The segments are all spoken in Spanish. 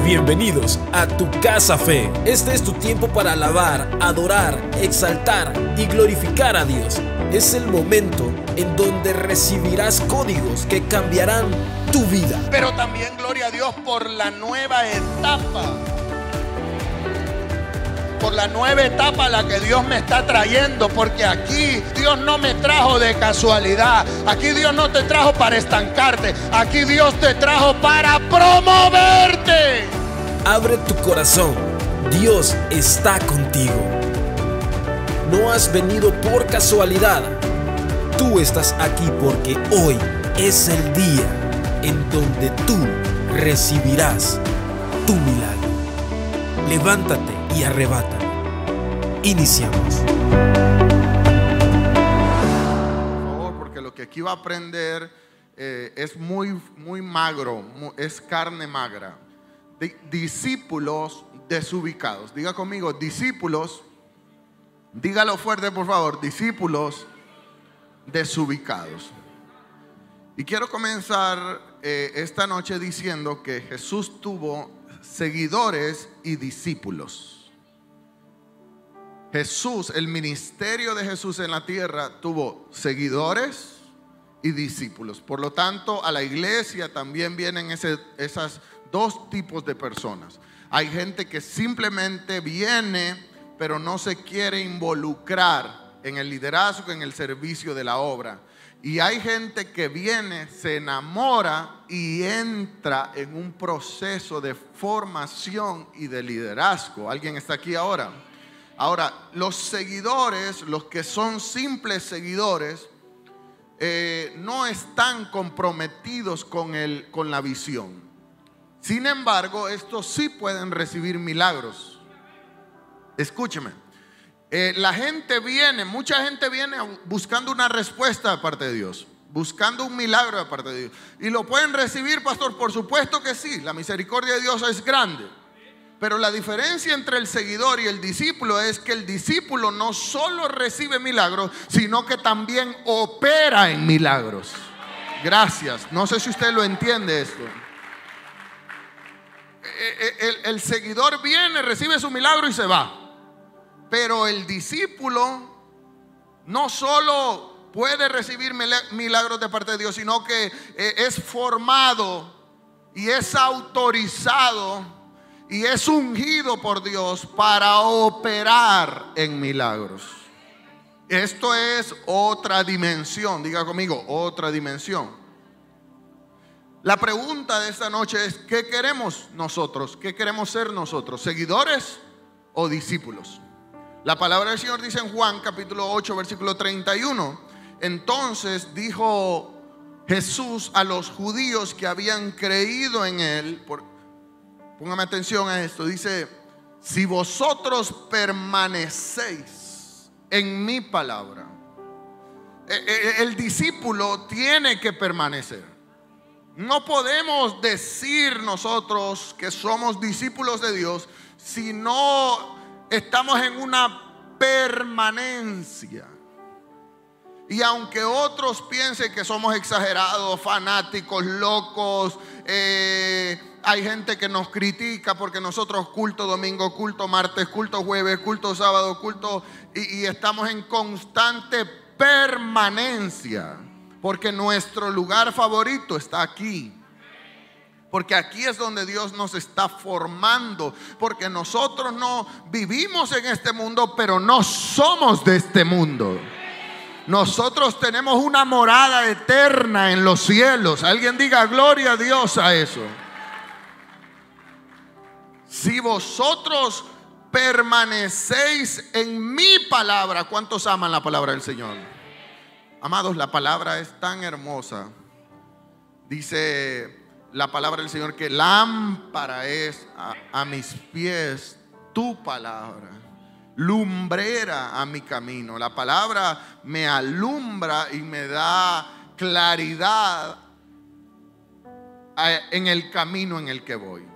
Bienvenidos a Tu Casa Fe. Este es tu tiempo para alabar, adorar, exaltar y glorificar a Dios. Es el momento en donde recibirás códigos que cambiarán tu vida. Pero también gloria a Dios por la nueva etapa. Por la nueva etapa a la que Dios me está trayendo. Porque aquí Dios no me trajo de casualidad. Aquí Dios no te trajo para estancarte. Aquí Dios te trajo para promoverte. Abre tu corazón. Dios está contigo. No has venido por casualidad. Tú estás aquí porque hoy es el día en donde tú recibirás tu milagro. Levántate y arrebátalo. Iniciamos. Por favor, porque lo que aquí va a aprender es muy magro, es carne magra. Discípulos desubicados. Diga conmigo, discípulos. Dígalo fuerte, por favor. Discípulos desubicados. Y quiero comenzar esta noche diciendo que Jesús tuvo seguidores y discípulos. Jesús, el ministerio de Jesús en la tierra tuvo seguidores y discípulos. Por lo tanto, a la iglesia también vienen esas dos tipos de personas. Hay gente que simplemente viene, pero no se quiere involucrar en el liderazgo, en el servicio de la obra. Y hay gente que viene, se enamora y entra en un proceso de formación y de liderazgo. ¿Alguien está aquí ahora? Ahora, los seguidores, los que son simples seguidores, no están comprometidos con la visión. Sin embargo, estos sí pueden recibir milagros. Escúcheme. Mucha gente viene buscando una respuesta de parte de Dios, buscando un milagro de parte de Dios. ¿Y lo pueden recibir, pastor? Por supuesto que sí. La misericordia de Dios es grande. Pero la diferencia entre el seguidor y el discípulo es que el discípulo no solo recibe milagros, sino que también opera en milagros. Gracias. No sé si usted lo entiende esto. El seguidor viene, recibe su milagro y se va. Pero el discípulo no solo puede recibir milagros de parte de Dios, sino que es formado y es autorizado y es ungido por Dios para operar en milagros. Esto es otra dimensión. Diga conmigo, otra dimensión. La pregunta de esta noche es: ¿qué queremos nosotros? ¿Qué queremos ser nosotros? ¿Seguidores o discípulos? La palabra del Señor dice en Juan capítulo 8 versículo 31. Entonces dijo Jesús a los judíos que habían creído en él. Póngame atención a esto. Dice: si vosotros permanecéis en mi palabra. El discípulo tiene que permanecer. No podemos decir nosotros que somos discípulos de Dios si no estamos en una permanencia. Y aunque otros piensen que somos exagerados, fanáticos, locos, hay gente que nos critica porque nosotros culto domingo, culto martes, culto jueves, culto sábado, culto y estamos en constante permanencia, porque nuestro lugar favorito está aquí. Porque aquí es donde Dios nos está formando. Porque nosotros no vivimos en este mundo, pero no somos de este mundo. Nosotros tenemos una morada eterna en los cielos. Alguien diga gloria a Dios a eso. Si vosotros permanecéis en mi palabra. ¿Cuántos aman la palabra del Señor? Amados, la palabra es tan hermosa. Dice la palabra del Señor que lámpara es a mis pies tu palabra, lumbrera a mi camino. La palabra me alumbra y me da claridad en el camino en el que voy.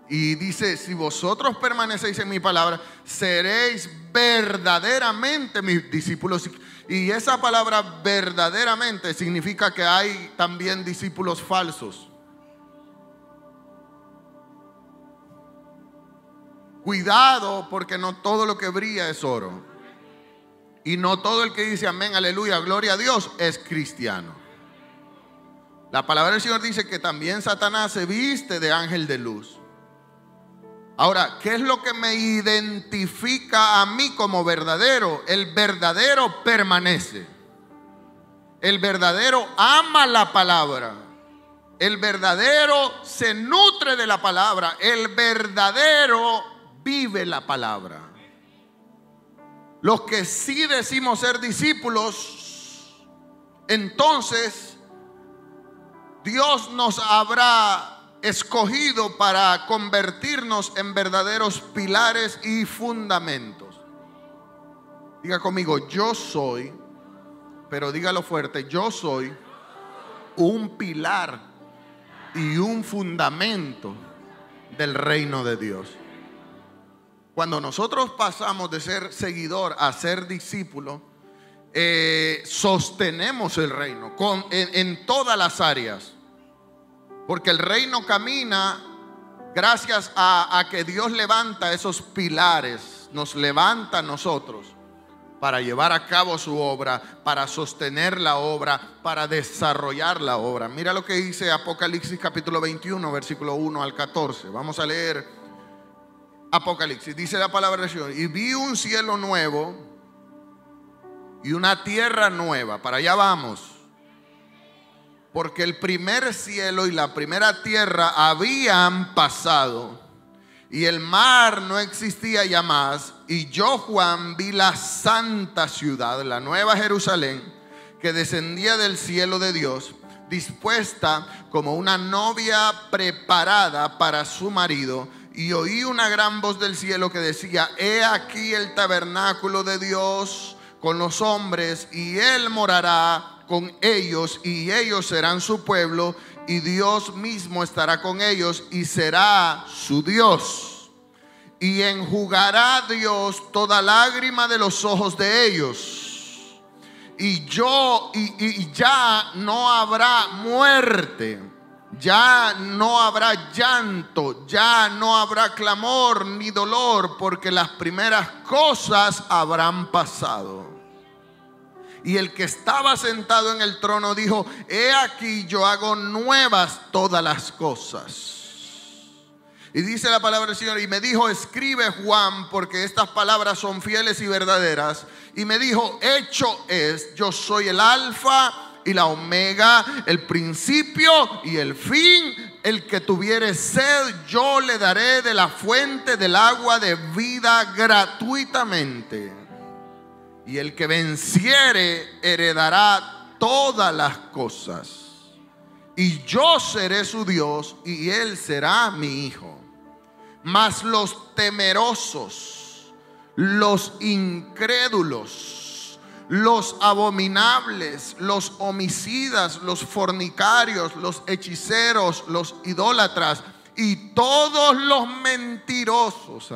Y dice: si vosotros permanecéis en mi palabra, seréis verdaderamente mis discípulos. Y esa palabra verdaderamente significa que hay también discípulos falsos. Cuidado, porque no todo lo que brilla es oro. Y no todo el que dice amén, aleluya, gloria a Dios es cristiano. La palabra del Señor dice que también Satanás se viste de ángel de luz. Ahora, ¿qué es lo que me identifica a mí como verdadero? El verdadero permanece. El verdadero ama la palabra. El verdadero se nutre de la palabra. El verdadero vive la palabra. Los que sí decimos ser discípulos, entonces Dios nos habrá escogido para convertirnos en verdaderos pilares y fundamentos. Diga conmigo, yo soy, pero dígalo fuerte, yo soy un pilar y un fundamento del reino de Dios. Cuando nosotros pasamos de ser seguidor a ser discípulo, sostenemos el reino en todas las áreas. Porque el reino camina gracias a que Dios levanta esos pilares, nos levanta a nosotros para llevar a cabo su obra, para sostener la obra, para desarrollar la obra. Mira lo que dice Apocalipsis capítulo 21, versículo 1 al 14. Vamos a leer Apocalipsis. Dice la palabra del Señor: y vi un cielo nuevo y una tierra nueva. Para allá vamos. Porque el primer cielo y la primera tierra habían pasado, y el mar no existía ya más. Y yo, Juan, vi la santa ciudad, la nueva Jerusalén, que descendía del cielo de Dios, dispuesta como una novia preparada para su marido. Y oí una gran voz del cielo que decía: he aquí el tabernáculo de Dios con los hombres, y Él morará con ellos, y ellos serán su pueblo, y Dios mismo estará con ellos y será su Dios. Y enjugará Dios toda lágrima de los ojos de ellos. Y ya no habrá muerte, ya no habrá llanto, ya no habrá clamor ni dolor, porque las primeras cosas habrán pasado. Y el que estaba sentado en el trono dijo: he aquí yo hago nuevas todas las cosas. Y dice la palabra del Señor: y me dijo: escribe, Juan, porque estas palabras son fieles y verdaderas. Y me dijo: hecho es, yo soy el alfa y la omega, el principio y el fin. El que tuviere sed, yo le daré de la fuente del agua de vida gratuitamente. Y el que venciere heredará todas las cosas. Y yo seré su Dios, y él será mi hijo. Mas los temerosos, los incrédulos, los abominables, los homicidas, los fornicarios, los hechiceros, los idólatras y todos los mentirosos,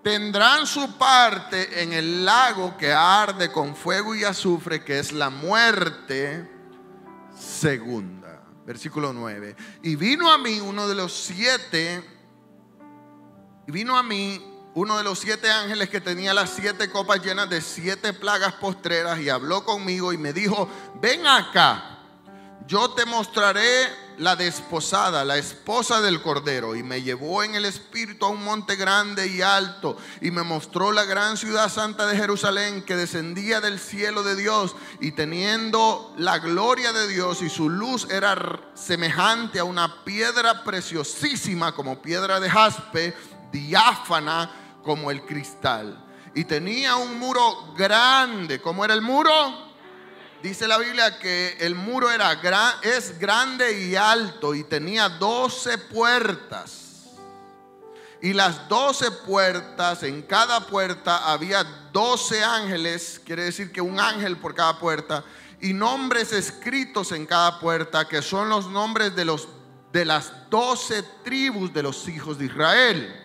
tendrán su parte en el lago que arde con fuego y azufre, que es la muerte segunda. Versículo 9. Y vino a mí uno de los siete ángeles que tenía las 7 copas llenas de 7 plagas postreras, y habló conmigo y me dijo: ven acá, yo te mostraré la desposada, la esposa del Cordero. Y me llevó en el espíritu a un monte grande y alto, y me mostró la gran ciudad santa de Jerusalén, que descendía del cielo de Dios, y teniendo la gloria de Dios, y su luz era semejante a una piedra preciosísima, como piedra de jaspe, diáfana como el cristal. Y tenía un muro grande. ¿Cómo era el muro? Dice la Biblia que el muro es grande y alto, y tenía 12 puertas. Y las 12 puertas, en cada puerta había 12 ángeles, quiere decir que un ángel por cada puerta, y nombres escritos en cada puerta, que son los nombres de las 12 tribus de los hijos de Israel.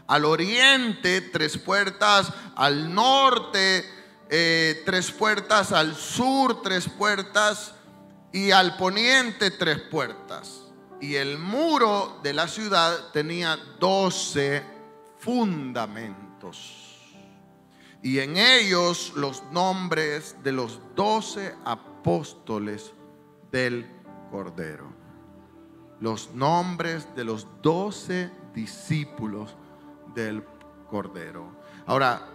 Al oriente 3 puertas, al norte 3 puertas, al sur 3 puertas, y al poniente 3 puertas. Y el muro de la ciudad tenía 12 fundamentos. Y en ellos los nombres de los 12 apóstoles del Cordero. Los nombres de los 12 discípulos del Cordero. Ahora,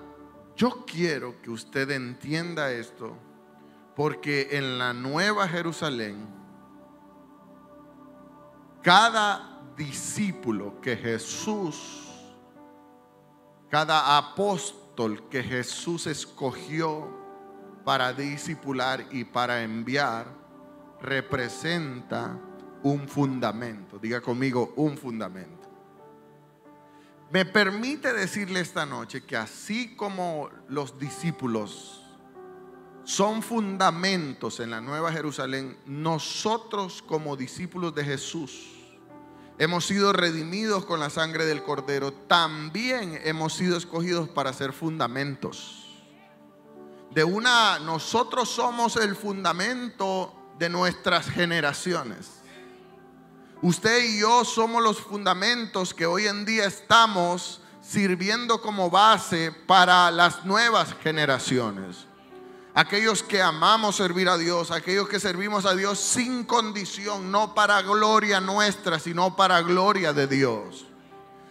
yo quiero que usted entienda esto, porque en la Nueva Jerusalén, cada discípulo que Jesús, cada apóstol que Jesús escogió para discipular y para enviar, representa un fundamento. Diga conmigo, un fundamento. Me permite decirle esta noche que así como los discípulos son fundamentos en la Nueva Jerusalén, nosotros como discípulos de Jesús hemos sido redimidos con la sangre del Cordero. También hemos sido escogidos para ser fundamentos. Nosotros somos el fundamento de nuestras generaciones. Usted y yo somos los fundamentos que hoy en día estamos sirviendo como base para las nuevas generaciones. Aquellos que amamos servir a Dios, aquellos que servimos a Dios sin condición, no para gloria nuestra, sino para gloria de Dios.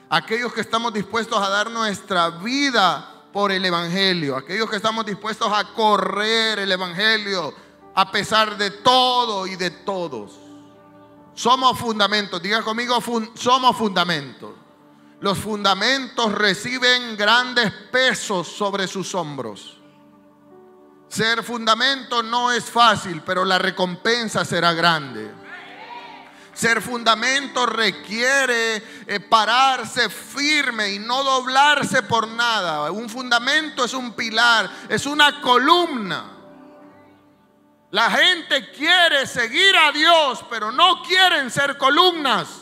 Aquellos que estamos dispuestos a dar nuestra vida por el Evangelio, aquellos que estamos dispuestos a correr el Evangelio a pesar de todo y de todos. Somos fundamentos. Diga conmigo, somos fundamentos. Los fundamentos reciben grandes pesos sobre sus hombros. Ser fundamento no es fácil, pero la recompensa será grande. Ser fundamento requiere pararse firme y no doblarse por nada. Un fundamento es un pilar, es una columna. La gente quiere seguir a Dios, pero no quieren ser columnas.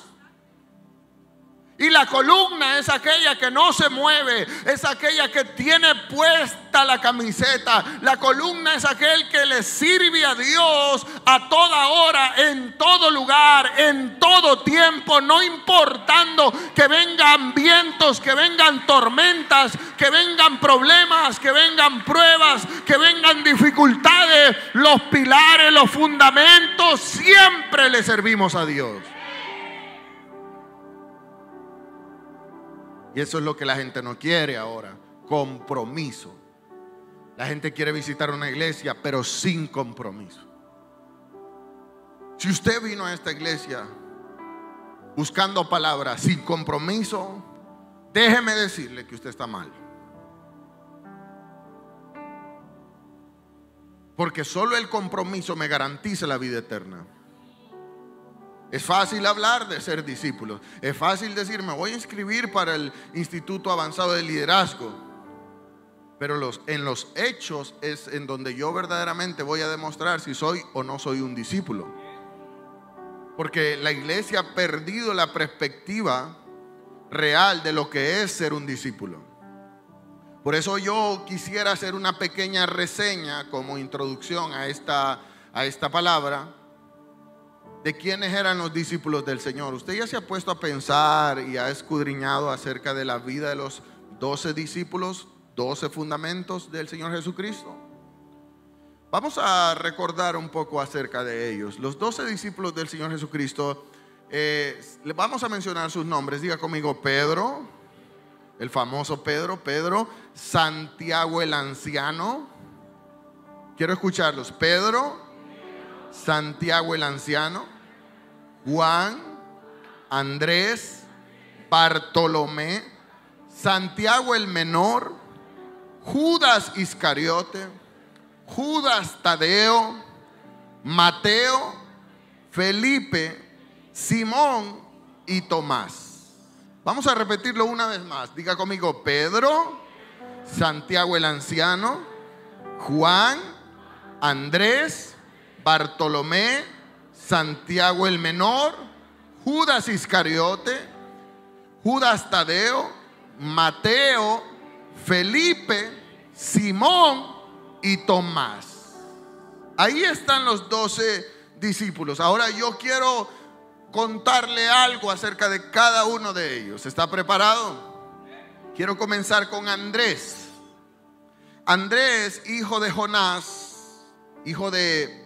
Y la columna es aquella que no se mueve, es aquella que tiene puesta la camiseta. La columna es aquel que le sirve a Dios a toda hora, en todo lugar, en todo tiempo, no importando que vengan vientos, que vengan tormentas, que vengan problemas, que vengan pruebas, que vengan dificultades. Los pilares, los fundamentos, siempre le servimos a Dios. Y eso es lo que la gente no quiere ahora, compromiso. La gente quiere visitar una iglesia, pero sin compromiso. Si usted vino a esta iglesia buscando palabras sin compromiso, déjeme decirle que usted está mal. Porque solo el compromiso me garantiza la vida eterna. Es fácil hablar de ser discípulos. Es fácil decir, me voy a inscribir para el Instituto Avanzado de Liderazgo. Pero en los hechos es en donde yo verdaderamente voy a demostrar si soy o no soy un discípulo. Porque la iglesia ha perdido la perspectiva real de lo que es ser un discípulo. Por eso yo quisiera hacer una pequeña reseña como introducción a esta palabra, de quiénes eran los discípulos del Señor. Usted ya se ha puesto a pensar y ha escudriñado acerca de la vida de los 12 discípulos, 12 fundamentos del Señor Jesucristo. Vamos a recordar un poco acerca de ellos. Los 12 discípulos del Señor Jesucristo, le vamos a mencionar sus nombres. Diga conmigo: Pedro, el famoso Pedro, Santiago el anciano. Quiero escucharlos. Pedro, Santiago el anciano, Juan, Andrés, Bartolomé, Santiago el menor, Judas Iscariote, Judas Tadeo, Mateo, Felipe, Simón y Tomás. Vamos a repetirlo una vez más. Diga conmigo: Pedro, Santiago el anciano, Juan, Andrés, Bartolomé, Santiago el menor, Judas Iscariote, Judas Tadeo, Mateo, Felipe, Simón y Tomás. Ahí están los 12 discípulos. Ahora yo quiero contarle algo acerca de cada uno de ellos. ¿Está preparado? Quiero comenzar con Andrés. Andrés, hijo de Jonás, hijo de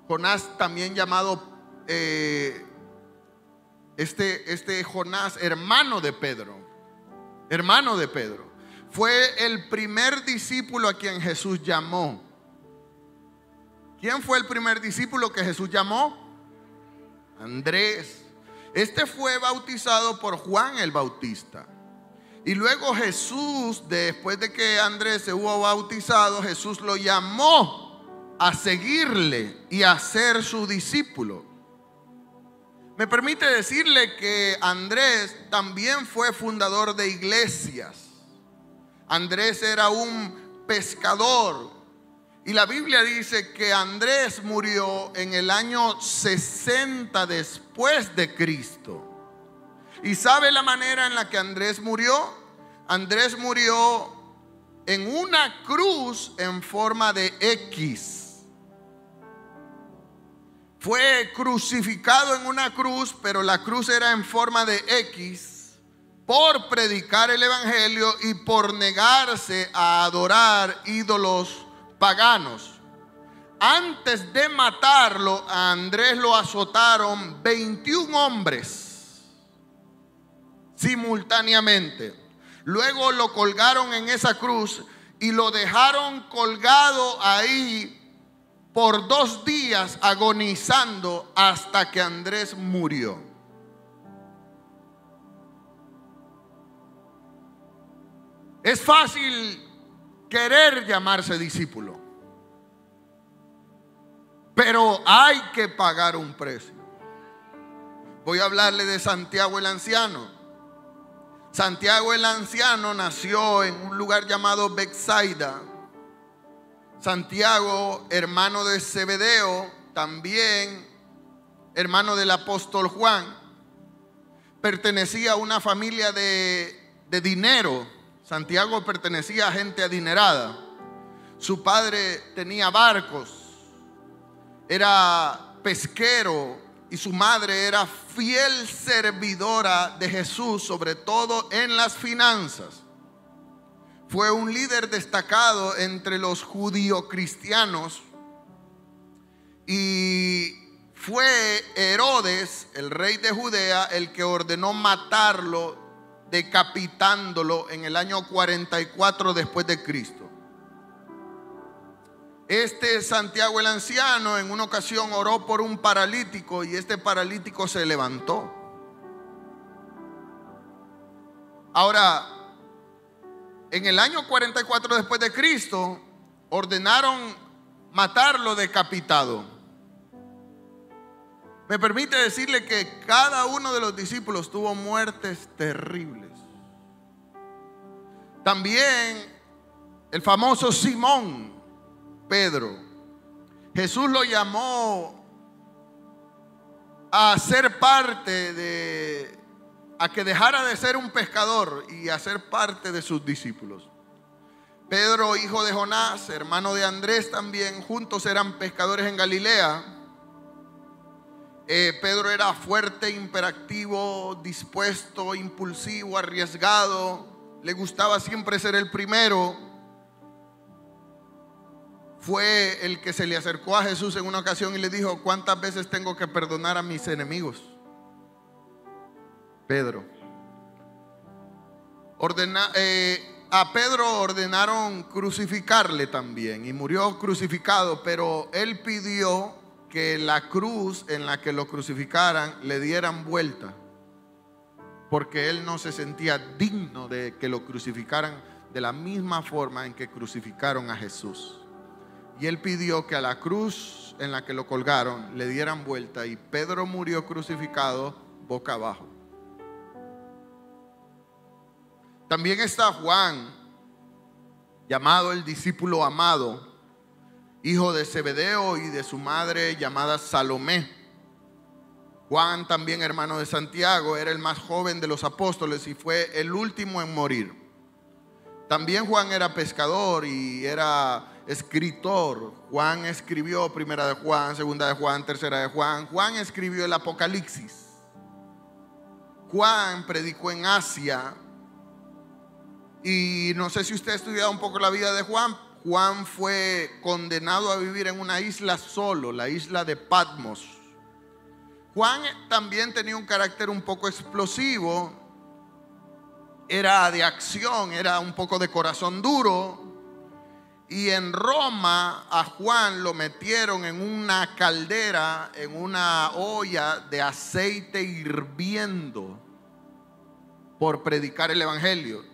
Jonás, también llamado Jonás, hermano de Pedro. Fue el primer discípulo a quien Jesús llamó. ¿Quién fue el primer discípulo que Jesús llamó? Andrés. Este fue bautizado por Juan el Bautista. Y luego Jesús, después de que Andrés se hubo bautizado, Jesús lo llamó a seguirle y a ser su discípulo. Me permite decirle que Andrés también fue fundador de iglesias. Andrés era un pescador. Y la Biblia dice que Andrés murió en el año 60 después de Cristo. ¿Y sabe la manera en la que Andrés murió? Andrés murió en una cruz en forma de X. Fue crucificado en una cruz, pero la cruz era en forma de X, por predicar el evangelio y por negarse a adorar ídolos paganos. Antes de matarlo, a Andrés lo azotaron 21 hombres simultáneamente. Luego lo colgaron en esa cruz y lo dejaron colgado ahí por 2 días, agonizando hasta que Andrés murió. Es fácil querer llamarse discípulo, pero hay que pagar un precio. Voy a hablarle de Santiago el anciano. Santiago el anciano nació en un lugar llamado Betsaida. Santiago, hermano de Zebedeo, también hermano del apóstol Juan, pertenecía a una familia de dinero. Santiago pertenecía a gente adinerada. Su padre tenía barcos, era pesquero, y su madre era fiel servidora de Jesús, sobre todo en las finanzas. Fue un líder destacado entre los judío-cristianos, y fue Herodes, el rey de Judea, el que ordenó matarlo, decapitándolo en el año 44 después de Cristo. Este Santiago el anciano en una ocasión oró por un paralítico, y este paralítico se levantó. Ahora, en el año 44 después de Cristo, ordenaron matarlo decapitado. Me permite decirle que cada uno de los discípulos tuvo muertes terribles. También el famoso Simón Pedro, Jesús lo llamó a ser parte a que dejara de ser un pescador y a ser parte de sus discípulos. Pedro, hijo de Jonás, hermano de Andrés también, juntos eran pescadores en Galilea. Pedro era fuerte, imperactivo, dispuesto, impulsivo, arriesgado. Le gustaba siempre ser el primero. Fue el que se le acercó a Jesús en una ocasión y le dijo: ¿cuántas veces tengo que perdonar a mis enemigos? Pedro. A Pedro ordenaron crucificarle también, y murió crucificado, pero él pidió que la cruz en la que lo crucificaran le dieran vuelta, porque él no se sentía digno de que lo crucificaran de la misma forma en que crucificaron a Jesús. Y él pidió que a la cruz en la que lo colgaron le dieran vuelta, y Pedro murió crucificado boca abajo. También está Juan, llamado el discípulo amado, hijo de Zebedeo y de su madre llamada Salomé. Juan, también hermano de Santiago, era el más joven de los apóstoles y fue el último en morir. También Juan era pescador y era escritor. Juan escribió Primera de Juan, Segunda de Juan, Tercera de Juan. Juan escribió el Apocalipsis. Juan predicó en Asia. Y no sé si usted ha estudiado un poco la vida de Juan. Juan fue condenado a vivir en una isla solo, la isla de Patmos. Juan también tenía un carácter un poco explosivo. Era de acción, era un poco de corazón duro. Y en Roma a Juan lo metieron en una caldera, en una olla de aceite hirviendo por predicar el evangelio.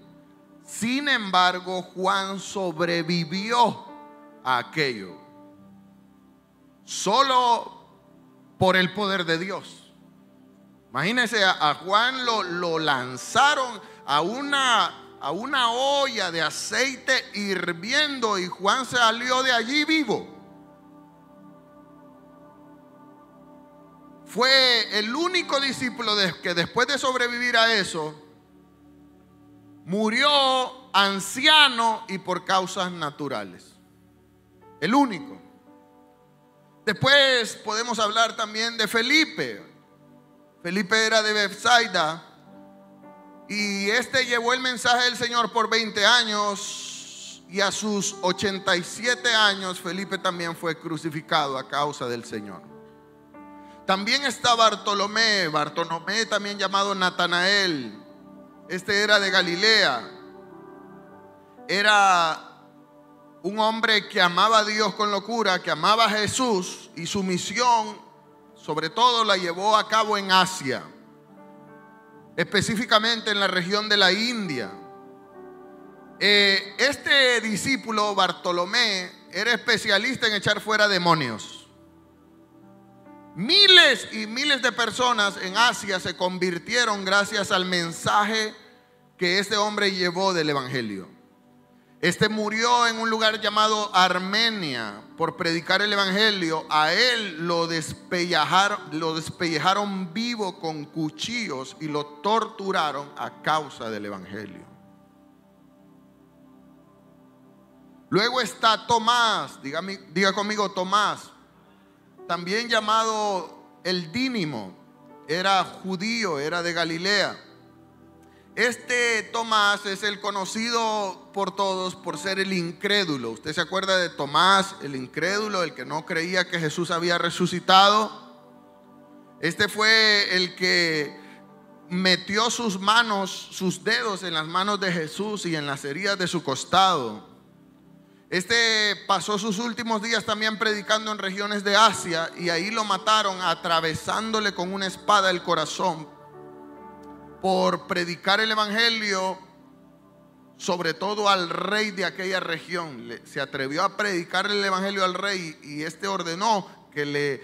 Sin embargo, Juan sobrevivió a aquello solo por el poder de Dios. Imagínense, a Juan lo lanzaron a una olla de aceite hirviendo y Juan salió de allí vivo. Fue el único discípulo que después de sobrevivir a eso murió anciano y por causas naturales. El único. Después podemos hablar también de Felipe. Felipe era de Bethsaida y llevó el mensaje del Señor por 20 años y a sus 87 años Felipe también fue crucificado a causa del Señor. También está Bartolomé también llamado Natanael. Este era de Galilea. Era un hombre que amaba a Dios con locura, que amaba a Jesús, y su misión sobre todo la llevó a cabo en Asia, específicamente en la región de la India. Este discípulo Bartolomé era especialista en echar fuera demonios. Miles y miles de personas en Asia se convirtieron gracias al mensaje que este hombre llevó del evangelio. Este murió en un lugar llamado Armenia por predicar el evangelio. A él lo despellejaron vivo con cuchillos y lo torturaron a causa del evangelio. Luego está Tomás, diga conmigo Tomás, también llamado el Dídimo. Era judío, era de Galilea. Este Tomás es el conocido por todos por ser el incrédulo. ¿Usted se acuerda de Tomás, el incrédulo, el que no creía que Jesús había resucitado? Este fue el que metió sus dedos en las manos de Jesús y en las heridas de su costado. Este pasó sus últimos días también predicando en regiones de Asia y ahí lo mataron atravesándole con una espada el corazón por predicar el evangelio, sobre todo al rey de aquella región. Se atrevió a predicar el evangelio al rey y este ordenó que le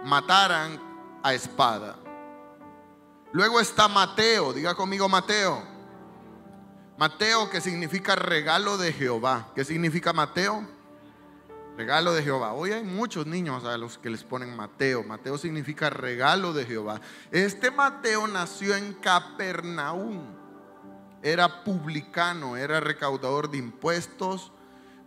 mataran a espada. Luego está Mateo, diga conmigo Mateo. Mateo, que significa regalo de Jehová. ¿Qué significa Mateo? Regalo de Jehová. Hoy hay muchos niños a los que les ponen Mateo. Mateo significa regalo de Jehová. Este Mateo nació en Capernaum. Era publicano, era recaudador de impuestos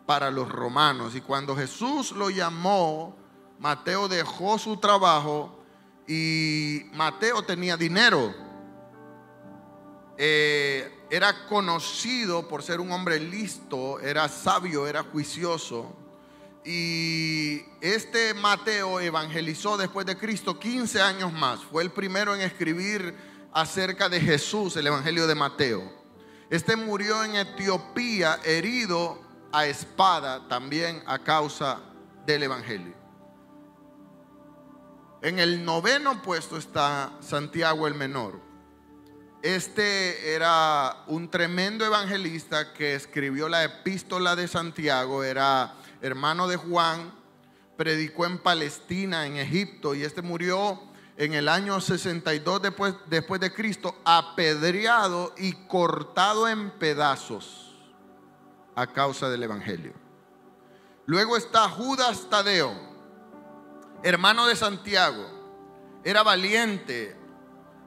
para los romanos. Y cuando Jesús lo llamó, Mateo dejó su trabajo y Mateo tenía dinero. Era conocido por ser un hombre listo, era sabio, era juicioso. Y este Mateo evangelizó después de Cristo 15 años más. Fue el primero en escribir acerca de Jesús, el evangelio de Mateo. Este murió en Etiopía herido a espada también a causa del evangelio. En el 9º puesto está Santiago el menor. Este era un tremendo evangelista que escribió la epístola de Santiago. Era hermano de Juan, predicó en Palestina, en Egipto, y este murió en el año 62 después de Cristo, apedreado y cortado en pedazos a causa del evangelio. Luego está Judas Tadeo, hermano de Santiago. Era valiente,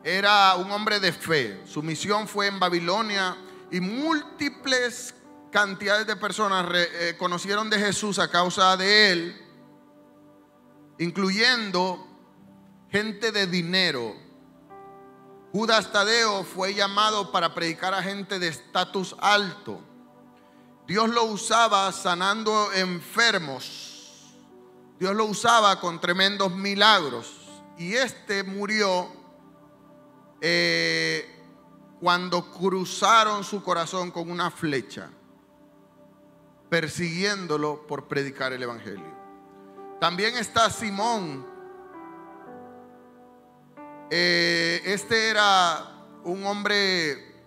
era un hombre de fe. Su misión fue en Babilonia y múltiples cantidades de personas conocieron de Jesús a causa de él, incluyendo gente de dinero. Judas Tadeo fue llamado para predicar a gente de estatus alto. Dios lo usaba sanando enfermos. Dios lo usaba con tremendos milagros. Y murió cuando cruzaron su corazón con una flecha, persiguiéndolo por predicar el evangelio. También está Simón. Era un hombre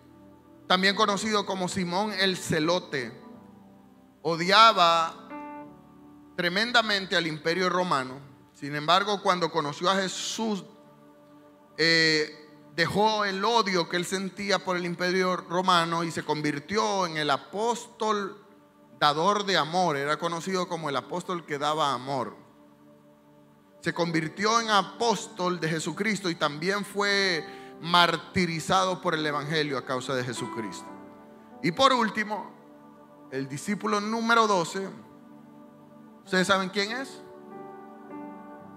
también conocido como Simón el Celote. Odiaba tremendamente al imperio romano. Sin embargo, cuando conoció a Jesús, dejó el odio que él sentía por el imperio romano y se convirtió en el apóstol dador de amor. Era conocido como el apóstol que daba amor. Se convirtió en apóstol de Jesucristo y también fue martirizado por el evangelio a causa de Jesucristo. Y por último, el discípulo número 12. ¿Ustedes saben quién es?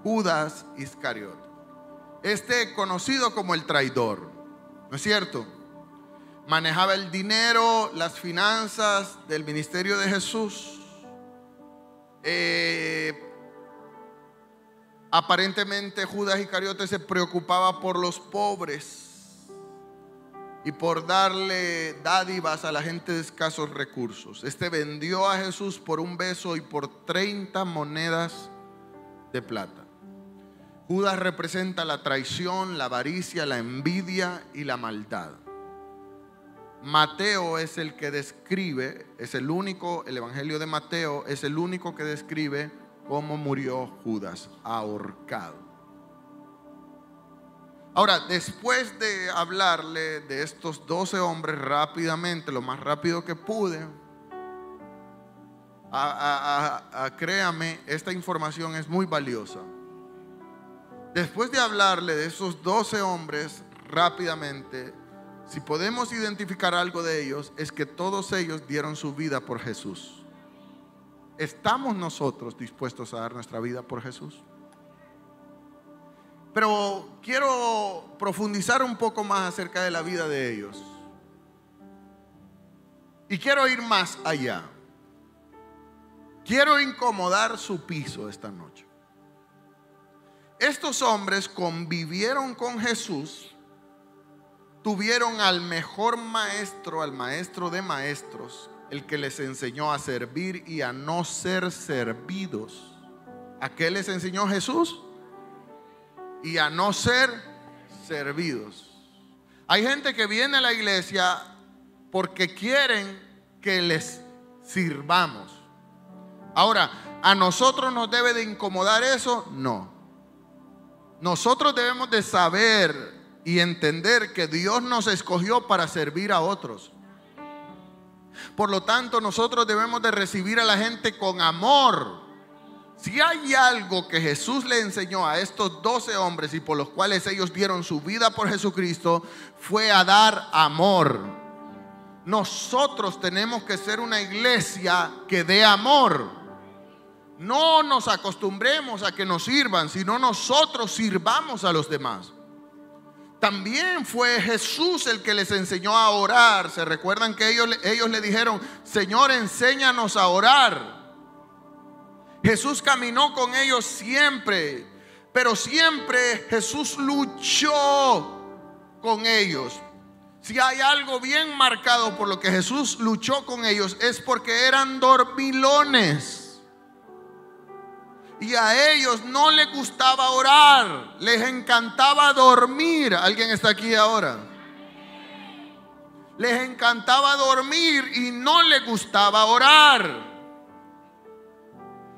Judas Iscariote. Conocido como el traidor, ¿no es cierto? Manejaba el dinero, las finanzas del ministerio de Jesús. Aparentemente Judas Iscariote se preocupaba por los pobres y por darle dádivas a la gente de escasos recursos. Vendió a Jesús por un beso y por 30 monedas de plata. Judas representa la traición, la avaricia, la envidia y la maldad. Mateo es el que describe, el evangelio de Mateo es el único que describe cómo murió Judas, ahorcado. Ahora, después de hablarle de estos 12 hombres rápidamente, lo más rápido que pude, créame, esta información es muy valiosa. Después de hablarle de esos 12 hombres rápidamente, si podemos identificar algo de ellos, es que todos ellos dieron su vida por Jesús. ¿Estamos nosotros dispuestos a dar nuestra vida por Jesús? Pero quiero profundizar un poco más acerca de la vida de ellos. Y quiero ir más allá. Quiero incomodar su piso esta noche. Estos hombres convivieron con Jesús, tuvieron al mejor maestro, al maestro de maestros, el que les enseñó a servir y a no ser servidos. ¿A qué les enseñó Jesús? Y a no ser servidos. Hay gente que viene a la iglesia porque quieren que les sirvamos. Ahora, ¿a nosotros nos debe de incomodar eso? No. Nosotros debemos de saber y entender que Dios nos escogió para servir a otros. Por lo tanto, nosotros debemos de recibir a la gente con amor. Si hay algo que Jesús le enseñó a estos 12 hombres y por los cuales ellos dieron su vida por Jesucristo, fue a dar amor. Nosotros tenemos que ser una iglesia que dé amor. No nos acostumbremos a que nos sirvan, sino nosotros sirvamos a los demás. También fue Jesús el que les enseñó a orar. ¿Se recuerdan que ellos le dijeron: Señor, enséñanos a orar? Jesús caminó con ellos siempre, pero siempre Jesús luchó con ellos. Si hay algo bien marcado por lo que Jesús luchó con ellos, es porque eran dormilones. Y a ellos no les gustaba orar, les encantaba dormir. ¿Alguien está aquí ahora? Les encantaba dormir y no les gustaba orar.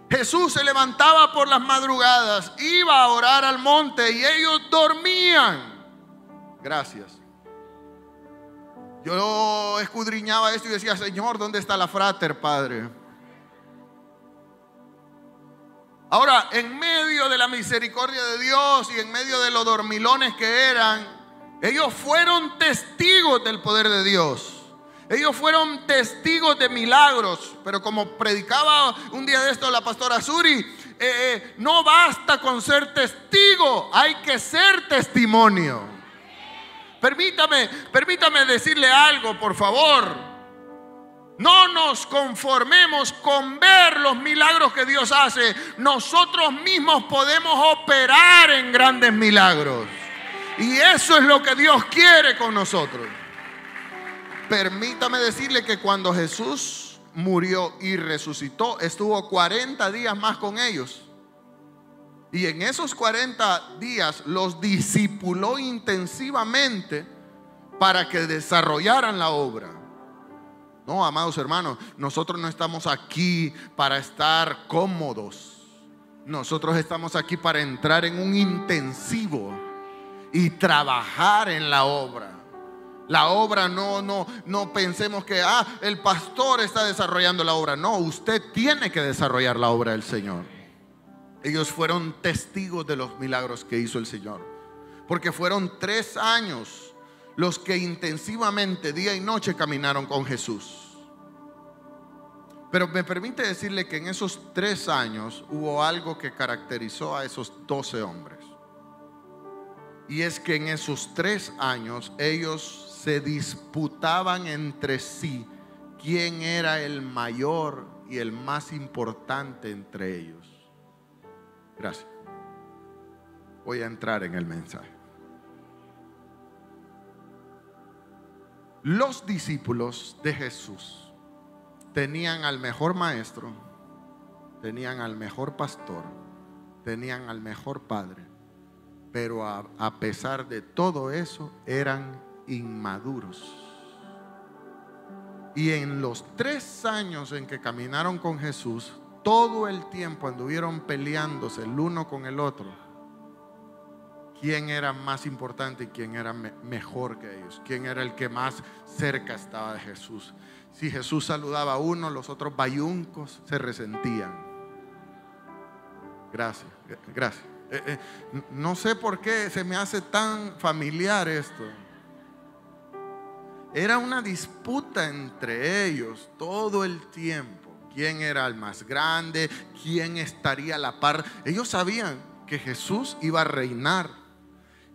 Jesús se levantaba por las madrugadas, iba a orar al monte y ellos dormían. Gracias. Yo escudriñaba esto y decía: Señor, ¿dónde está la frater, Padre? Ahora, en medio de la misericordia de Dios y en medio de los dormilones que eran, ellos fueron testigos del poder de Dios. Ellos fueron testigos de milagros, pero como predicaba un día de esto la pastora Suri, no basta con ser testigo, hay que ser testimonio. Permítame decirle algo, por favor. No nos conformemos con ver los milagros que Dios hace. Nosotros mismos podemos operar en grandes milagros. Y eso es lo que Dios quiere con nosotros. Permítame decirle que cuando Jesús murió y resucitó, estuvo 40 días más con ellos. Y en esos 40 días los discipuló intensivamente para que desarrollaran la obra. No, amados hermanos, nosotros no estamos aquí para estar cómodos. Nosotros estamos aquí para entrar en un intensivo y trabajar en la obra. La obra no pensemos que el pastor está desarrollando la obra. No, usted tiene que desarrollar la obra del Señor. Ellos fueron testigos de los milagros que hizo el Señor, porque fueron 3 años los que intensivamente día y noche caminaron con Jesús. Pero me permite decirle que en esos 3 años hubo algo que caracterizó a esos 12 hombres. Y es que en esos 3 años ellos se disputaban entre sí quién era el mayor y el más importante entre ellos. Gracias. Voy a entrar en el mensaje. Los discípulos de Jesús tenían al mejor maestro, tenían al mejor pastor, tenían al mejor padre, pero a pesar de todo eso eran inmaduros. Y en los 3 años en que caminaron con Jesús, todo el tiempo anduvieron peleándose el uno con el otro. ¿Quién era más importante y quién era mejor que ellos? ¿Quién era el que más cerca estaba de Jesús? Si Jesús saludaba a uno, los otros bayuncos se resentían. Gracias. No sé por qué se me hace tan familiar esto. Era una disputa entre ellos todo el tiempo. ¿Quién era el más grande? ¿Quién estaría a la par? Ellos sabían que Jesús iba a reinar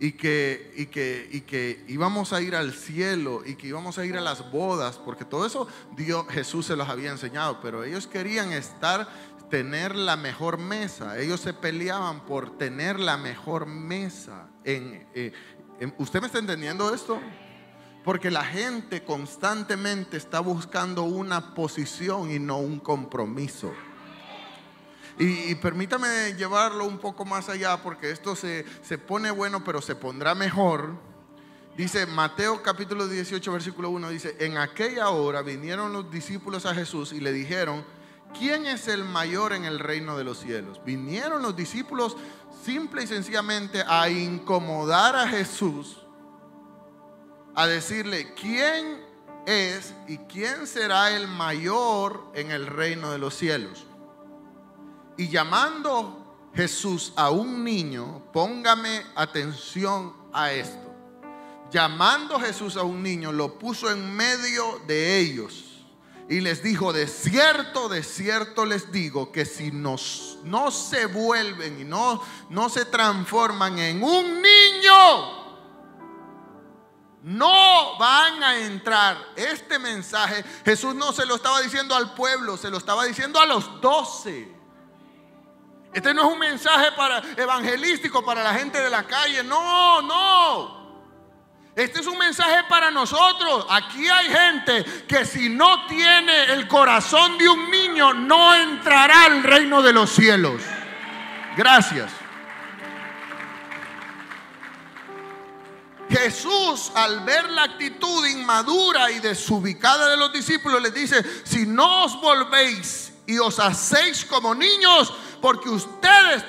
y que íbamos a ir al cielo y que íbamos a ir a las bodas, porque todo eso Jesús se los había enseñado, pero ellos querían tener la mejor mesa. Ellos se peleaban por tener la mejor mesa. ¿Usted me está entendiendo esto? Porque la gente constantemente está buscando una posición y no un compromiso. Y permítame llevarlo un poco más allá, porque esto se pone bueno, pero se pondrá mejor. Dice Mateo capítulo 18 versículo 1, dice: en aquella hora vinieron los discípulos a Jesús y le dijeron: ¿quién es el mayor en el reino de los cielos? Vinieron los discípulos simple y sencillamente a incomodar a Jesús, a decirle quién es y quién será el mayor en el reino de los cielos. Y llamando Jesús a un niño, póngame atención a esto. Llamando Jesús a un niño, lo puso en medio de ellos y les dijo: de cierto les digo que si no se vuelven y no se transforman en un niño, no van a entrar. Este mensaje Jesús no se lo estaba diciendo al pueblo, se lo estaba diciendo a los 12. Este no es un mensaje evangelístico para la gente de la calle. No. Este es un mensaje para nosotros. Aquí hay gente que si no tiene el corazón de un niño, no entrará al reino de los cielos. Gracias. Jesús, al ver la actitud inmadura y desubicada de los discípulos, les dice: si no os volvéis y os hacéis como niños, porque ustedes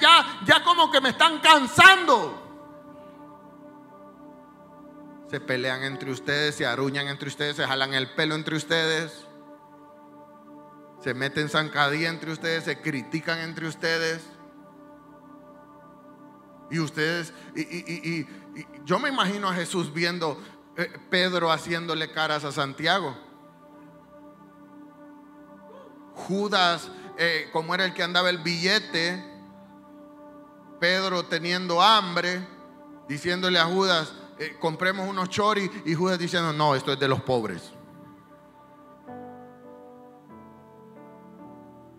ya como que me están cansando. Se pelean entre ustedes, se aruñan entre ustedes, se jalan el pelo entre ustedes, se meten zancadilla entre ustedes, se critican entre ustedes. Y ustedes, y yo me imagino a Jesús viendo Pedro haciéndole caras a Santiago. Judas, como era el que andaba el billete. Pedro teniendo hambre, diciéndole a Judas, compremos unos choris, y Judas diciendo, no, esto es de los pobres.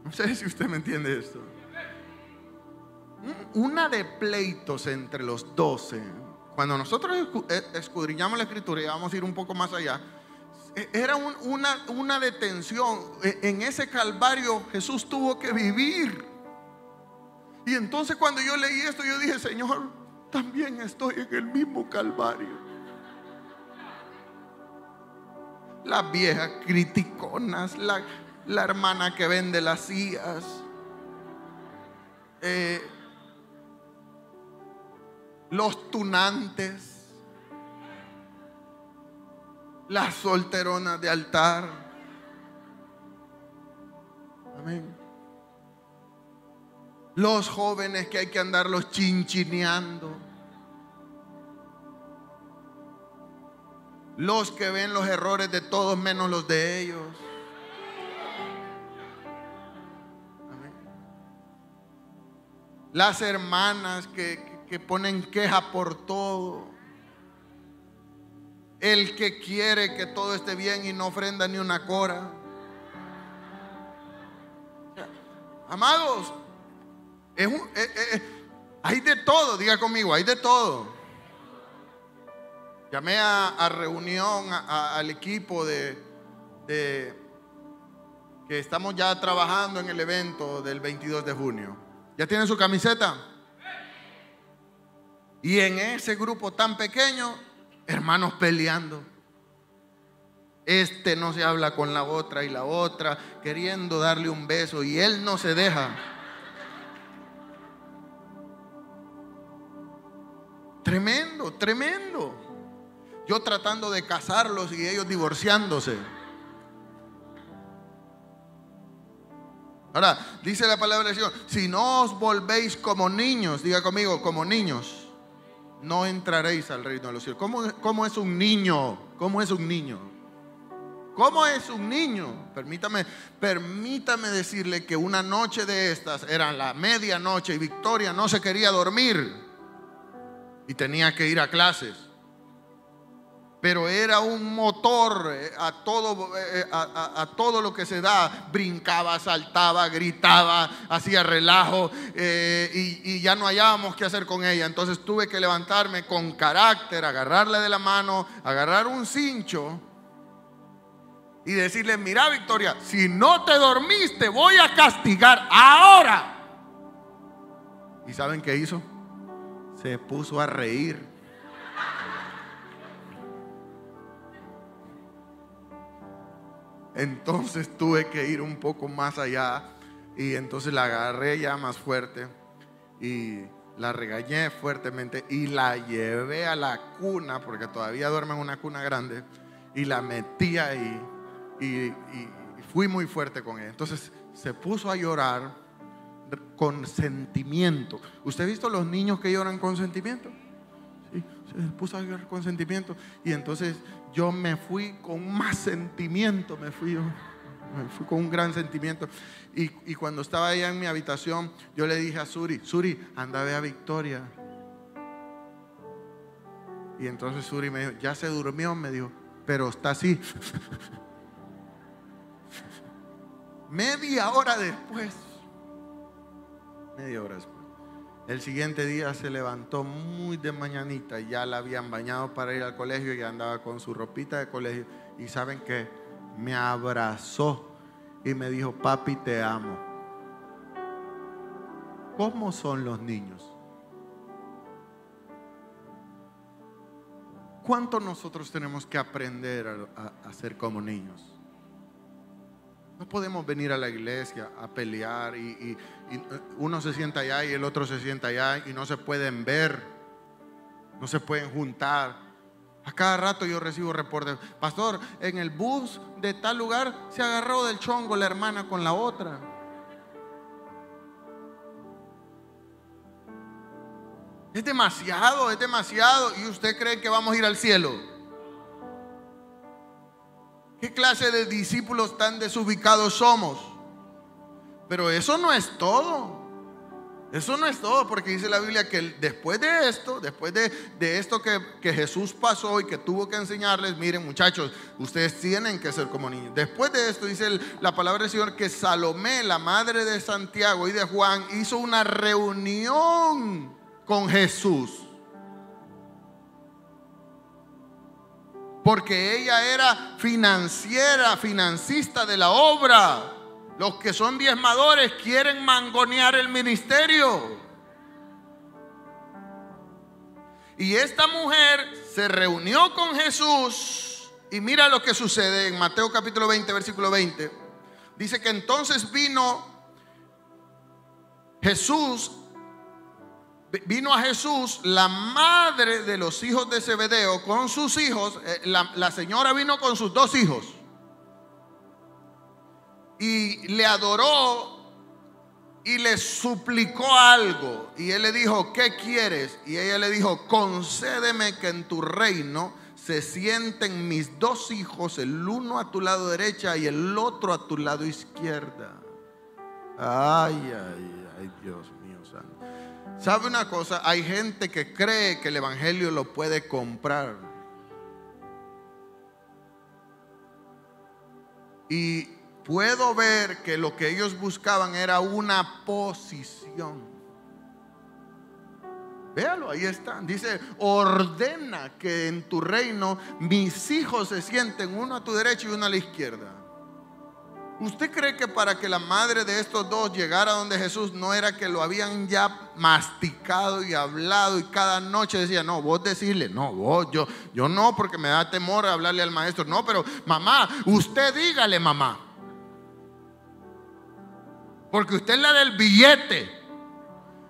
No sé si usted me entiende esto. Una de pleitos entre los 12. Cuando nosotros escudriñamos la escritura, y vamos a ir un poco más allá, era una detención. En ese calvario Jesús tuvo que vivir. Y entonces cuando yo leí esto, yo dije, Señor, también estoy en el mismo calvario. Las viejas criticonas, la hermana que vende las sillas, los tunantes, las solteronas de altar. Amén. Los jóvenes que hay que andarlos chinchineando. Los que ven los errores de todos menos los de ellos. Amén. Las hermanas que ponen queja por todo. El que quiere que todo esté bien y no ofrenda ni una cora. Amados, hay de todo, diga conmigo, hay de todo. Llamé a reunión al equipo de que estamos ya trabajando en el evento del 22 de junio. ¿Ya tienen su camiseta? Y en ese grupo tan pequeño, hermanos peleando. Este no se habla con la otra y la otra queriendo darle un beso y él no se deja. Tremendo, tremendo. Yo tratando de casarlos y ellos divorciándose. Ahora, dice la palabra del Señor, si no os volvéis como niños, diga conmigo, como niños, no entraréis al reino de los cielos. ¿Cómo es un niño? ¿Cómo es un niño? ¿Cómo es un niño? Permítame decirle que una noche de estas, era la medianoche y Victoria no se quería dormir y tenía que ir a clases. Pero era un motor a todo lo que se da. Brincaba, saltaba, gritaba, hacía relajo, y ya no hallábamos qué hacer con ella. Entonces tuve que levantarme con carácter, agarrarle de la mano, agarrar un cincho y decirle, mira Victoria, si no te dormiste voy a castigar ahora. ¿Y saben qué hizo? Se puso a reír. Entonces tuve que ir un poco más allá y entonces la agarré ya más fuerte y la regañé fuertemente y la llevé a la cuna, porque todavía duerme en una cuna grande, y la metí ahí y fui muy fuerte con ella. Entonces se puso a llorar con sentimiento. ¿Usted ha visto los niños que lloran con sentimiento? Sí, se puso a llorar con sentimiento y entonces yo me fui con más sentimiento, me fui con un gran sentimiento. Y cuando estaba allá en mi habitación, yo le dije a Suri, anda a ver a Victoria. Y entonces Suri me dijo, ya se durmió, me dijo, pero está así. Media hora después, el siguiente día se levantó muy de mañanita, ya la habían bañado para ir al colegio y andaba con su ropita de colegio. Y saben que me abrazó y me dijo, papi, te amo. ¿Cómo son los niños? ¿Cuánto nosotros tenemos que aprender a ser como niños? No podemos venir a la iglesia a pelear y uno se sienta allá y el otro se sienta allá y no se pueden ver, no se pueden juntar. A cada rato yo recibo reportes, pastor, en el bus de tal lugar se agarró del chongo la hermana con la otra. Es demasiado. ¿Y usted cree que vamos a ir al cielo? ¿Qué clase de discípulos tan desubicados somos? Pero eso no es todo. Eso no es todo, porque dice la Biblia que después de esto, que Jesús pasó y que tuvo que enseñarles, miren muchachos, ustedes tienen que ser como niños. Después de esto dice la palabra del Señor que Salomé, la madre de Santiago y de Juan, hizo una reunión con Jesús. Porque ella era financista de la obra. Los que son diezmadores quieren mangonear el ministerio. Y esta mujer se reunió con Jesús. Y mira lo que sucede en Mateo capítulo 20, versículo 20. Dice que entonces vino a Jesús la madre de los hijos de Zebedeo con sus hijos. La señora vino con sus 2 hijos. Y le adoró y le suplicó algo. Y él le dijo, ¿qué quieres? Y ella le dijo, concédeme que en tu reino se sienten mis 2 hijos, el uno a tu lado derecha y el otro a tu lado izquierda. Ay, Dios mío santo. ¿Sabe una cosa? Hay gente que cree que el evangelio lo puede comprar. Y puedo ver que lo que ellos buscaban era una posición. Véalo, ahí está. Dice, ordena que en tu reino mis hijos se sienten uno a tu derecha y uno a la izquierda. ¿Usted cree que para que la madre de estos 2 llegara donde Jesús no era que lo habían ya masticado y hablado y cada noche decía, no, vos decirle, no, vos, yo no, porque me da temor hablarle al maestro? No, pero mamá, usted dígale, mamá, porque usted es la del billete,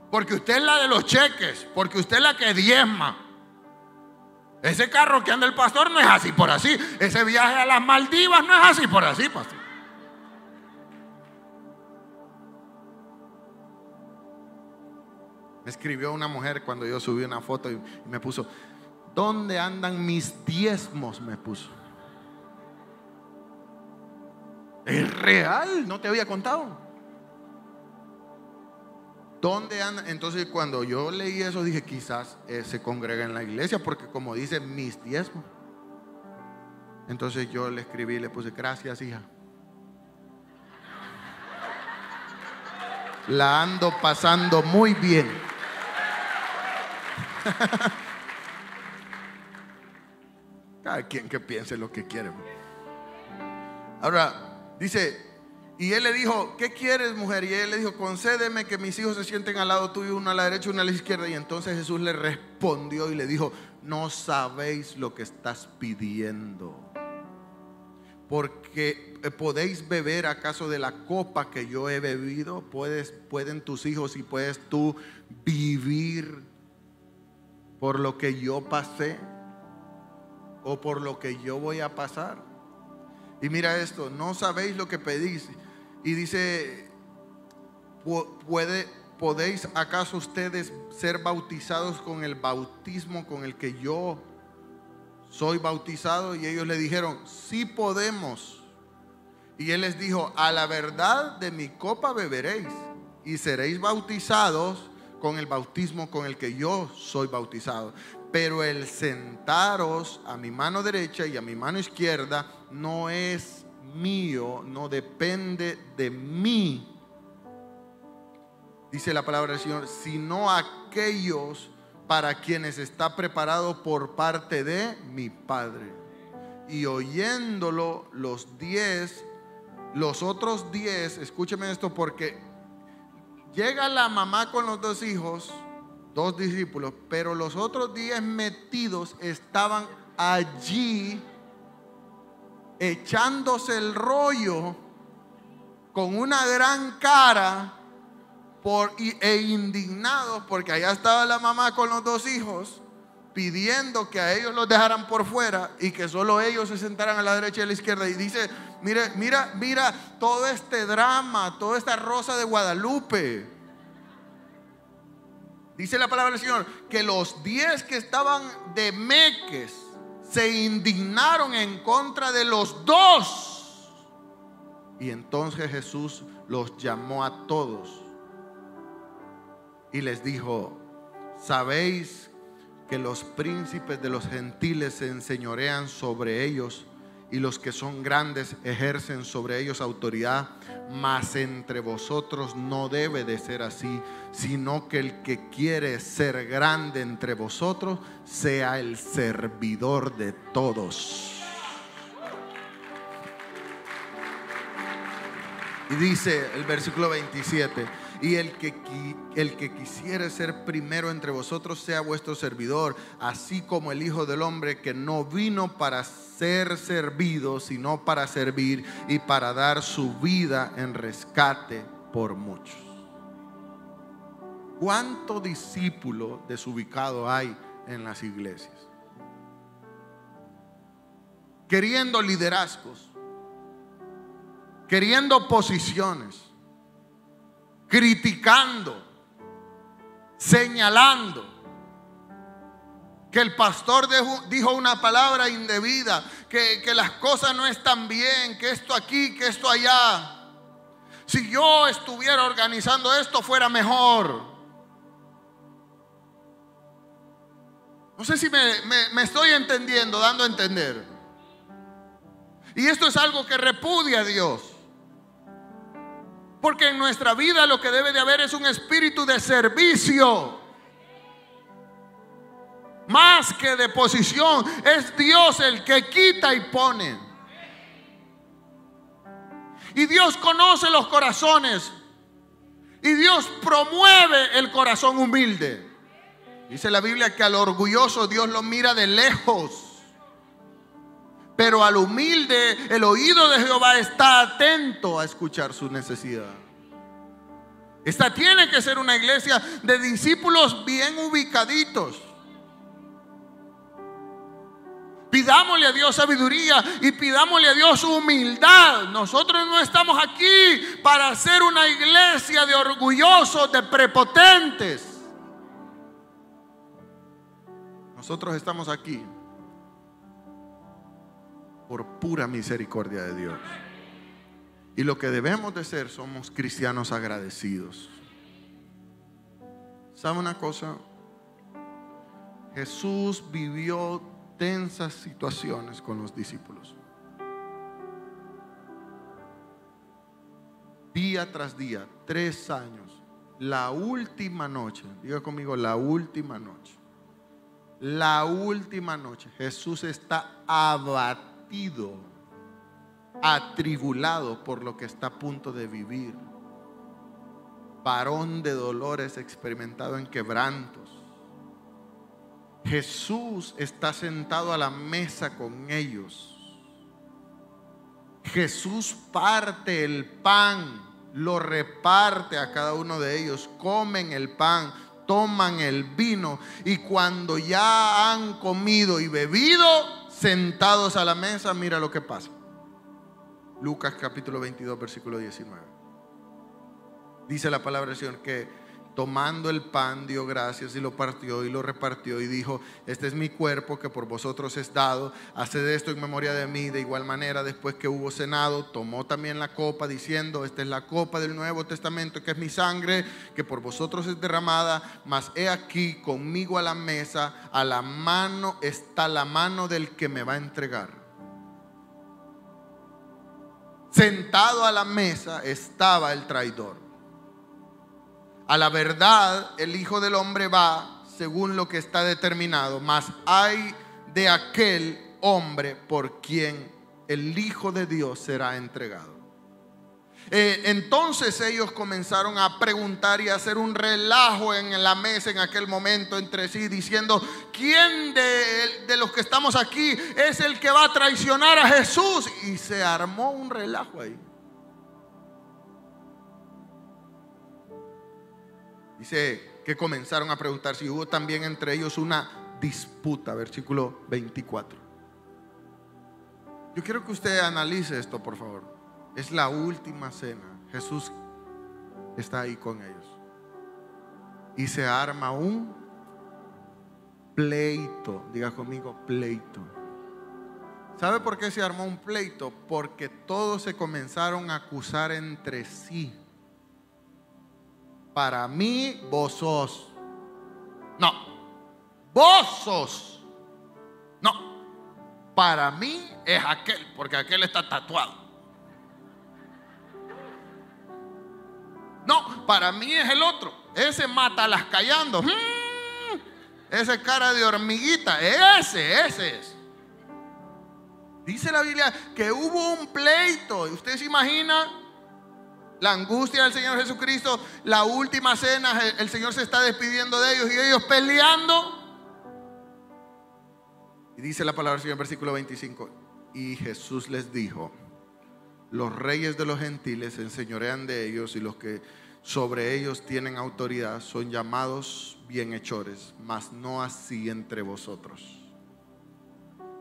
porque usted es la de los cheques, porque usted es la que diezma. Ese carro que anda el pastor no es así por así. Ese viaje a las Maldivas no es así por así, pastor. Me escribió una mujer cuando yo subí una foto y me puso, ¿dónde andan mis diezmos? Me puso. Es real, no te había contado. ¿Dónde andan? Entonces cuando yo leí eso dije, quizás se congrega en la iglesia, porque como dice mis diezmos. Entonces yo le escribí y le puse, gracias, hija. La ando pasando muy bien. Cada quien que piense lo que quiere. Ahora dice, y él le dijo, ¿qué quieres, mujer? Y él le dijo, concédeme que mis hijos se sienten al lado tuyo, uno a la derecha y uno a la izquierda. Y entonces Jesús le respondió y le dijo, no sabéis lo que estás pidiendo, porque ¿podéis beber acaso de la copa que yo he bebido? ¿Pueden tus hijos y puedes tú vivir por lo que yo pasé o por lo que yo voy a pasar? Y mira esto, no sabéis lo que pedís. Y dice, ¿podéis acaso ustedes ser bautizados con el bautismo con el que yo soy bautizado? Y ellos le dijeron, sí podemos. Y él les dijo, a la verdad de mi copa beberéis y seréis bautizados con el bautismo con el que yo soy bautizado. Pero el sentaros a mi mano derecha y a mi mano izquierda no es mío, no depende de mí, dice la palabra del Señor, sino aquellos para quienes está preparado por parte de mi Padre. Y oyéndolo los otros 10, escúcheme esto, porque llega la mamá con los 2 hijos, 2 discípulos, pero los otros 10 metidos estaban allí echándose el rollo con una gran cara e indignados, porque allá estaba la mamá con los 2 hijos pidiendo que a ellos los dejaran por fuera y que solo ellos se sentaran a la derecha y a la izquierda. Y dice, mira todo este drama, toda esta Rosa de Guadalupe. Dice la palabra del Señor que los 10 que estaban de meques se indignaron en contra de los dos. Y entonces Jesús los llamó a todos y les dijo: ¿sabéis que los príncipes de los gentiles se enseñorean sobre ellos, y los que son grandes ejercen sobre ellos autoridad? Mas entre vosotros no debe de ser así, sino que el que quiere ser grande entre vosotros sea el servidor de todos. Y dice el versículo 27: y el que quisiere ser primero entre vosotros sea vuestro servidor, así como el Hijo del Hombre, que no vino para ser servido, sino para servir y para dar su vida en rescate por muchos. ¿Cuánto discípulo desubicado hay en las iglesias? Queriendo liderazgos, queriendo posiciones, criticando, señalando que el pastor dijo una palabra indebida, que las cosas no están bien, que esto aquí, que esto allá. Si yo estuviera organizando esto fuera mejor. No sé si me estoy entendiendo, dando a entender. Y esto es algo que repudia a Dios. Porque en nuestra vida lo que debe de haber es un espíritu de servicio, más que de posición. Es Dios el que quita y pone. Y Dios conoce los corazones. Y Dios promueve el corazón humilde. Dice la Biblia que al orgulloso Dios lo mira de lejos, pero al humilde el oído de Jehová está atento a escuchar su necesidad. Esta tiene que ser una iglesia de discípulos bien ubicaditos. Pidámosle a Dios sabiduría y pidámosle a Dios humildad. Nosotros no estamos aquí para ser una iglesia de orgullosos, de prepotentes. Nosotros estamos aquí por pura misericordia de Dios. Y lo que debemos de ser, somos cristianos agradecidos. ¿Sabe una cosa? Jesús vivió tensas situaciones con los discípulos. Día tras día, 3 años. La última noche, diga conmigo, la última noche. La última noche, Jesús está abatido, atribulado por lo que está a punto de vivir. Varón de dolores, experimentado en quebrantos. Jesús está sentado a la mesa con ellos. Jesús parte el pan, lo reparte a cada uno de ellos. Comen el pan, toman el vino, y cuando ya han comido y bebido, sentados a la mesa, mira lo que pasa. Lucas capítulo 22 versículo 19. Dice la palabra del Señor que tomando el pan dio gracias y lo partió y lo repartió y dijo: este es mi cuerpo que por vosotros es dado, haced esto en memoria de mí. De igual manera, después que hubo cenado, tomó también la copa diciendo: esta es la copa del Nuevo Testamento, que es mi sangre, que por vosotros es derramada. Mas he aquí conmigo a la mesa, a la mano está la mano del que me va a entregar. Sentado a la mesa estaba el traidor. A la verdad, el Hijo del Hombre va según lo que está determinado, mas hay de aquel hombre por quien el Hijo de Dios será entregado. Entonces ellos comenzaron a preguntar y a hacer un relajo en la mesa en aquel momento entre sí, diciendo: ¿quién de los que estamos aquí es el que va a traicionar a Jesús? Y se armó un relajo ahí. Dice que comenzaron a preguntar si hubo también entre ellos una disputa. Versículo 24. Yo quiero que usted analice esto, por favor. Es la última cena. Jesús está ahí con ellos. Y se arma un pleito. Diga conmigo, pleito. ¿Sabe por qué se armó un pleito? Porque todos se comenzaron a acusar entre sí. Para mí, vos sos. No, vos sos. No, para mí es aquel, porque aquel está tatuado. No, para mí es el otro. Ese mata las callando. Ese cara de hormiguita. Ese es. Dice la Biblia que hubo un pleito. ¿Y usted se imagina la angustia del Señor Jesucristo? La última cena, el Señor se está despidiendo de ellos y ellos peleando. Y dice la palabra del Señor en versículo 25. Y Jesús les dijo: los reyes de los gentiles se enseñorean de ellos, y los que sobre ellos tienen autoridad son llamados bienhechores, mas no así entre vosotros.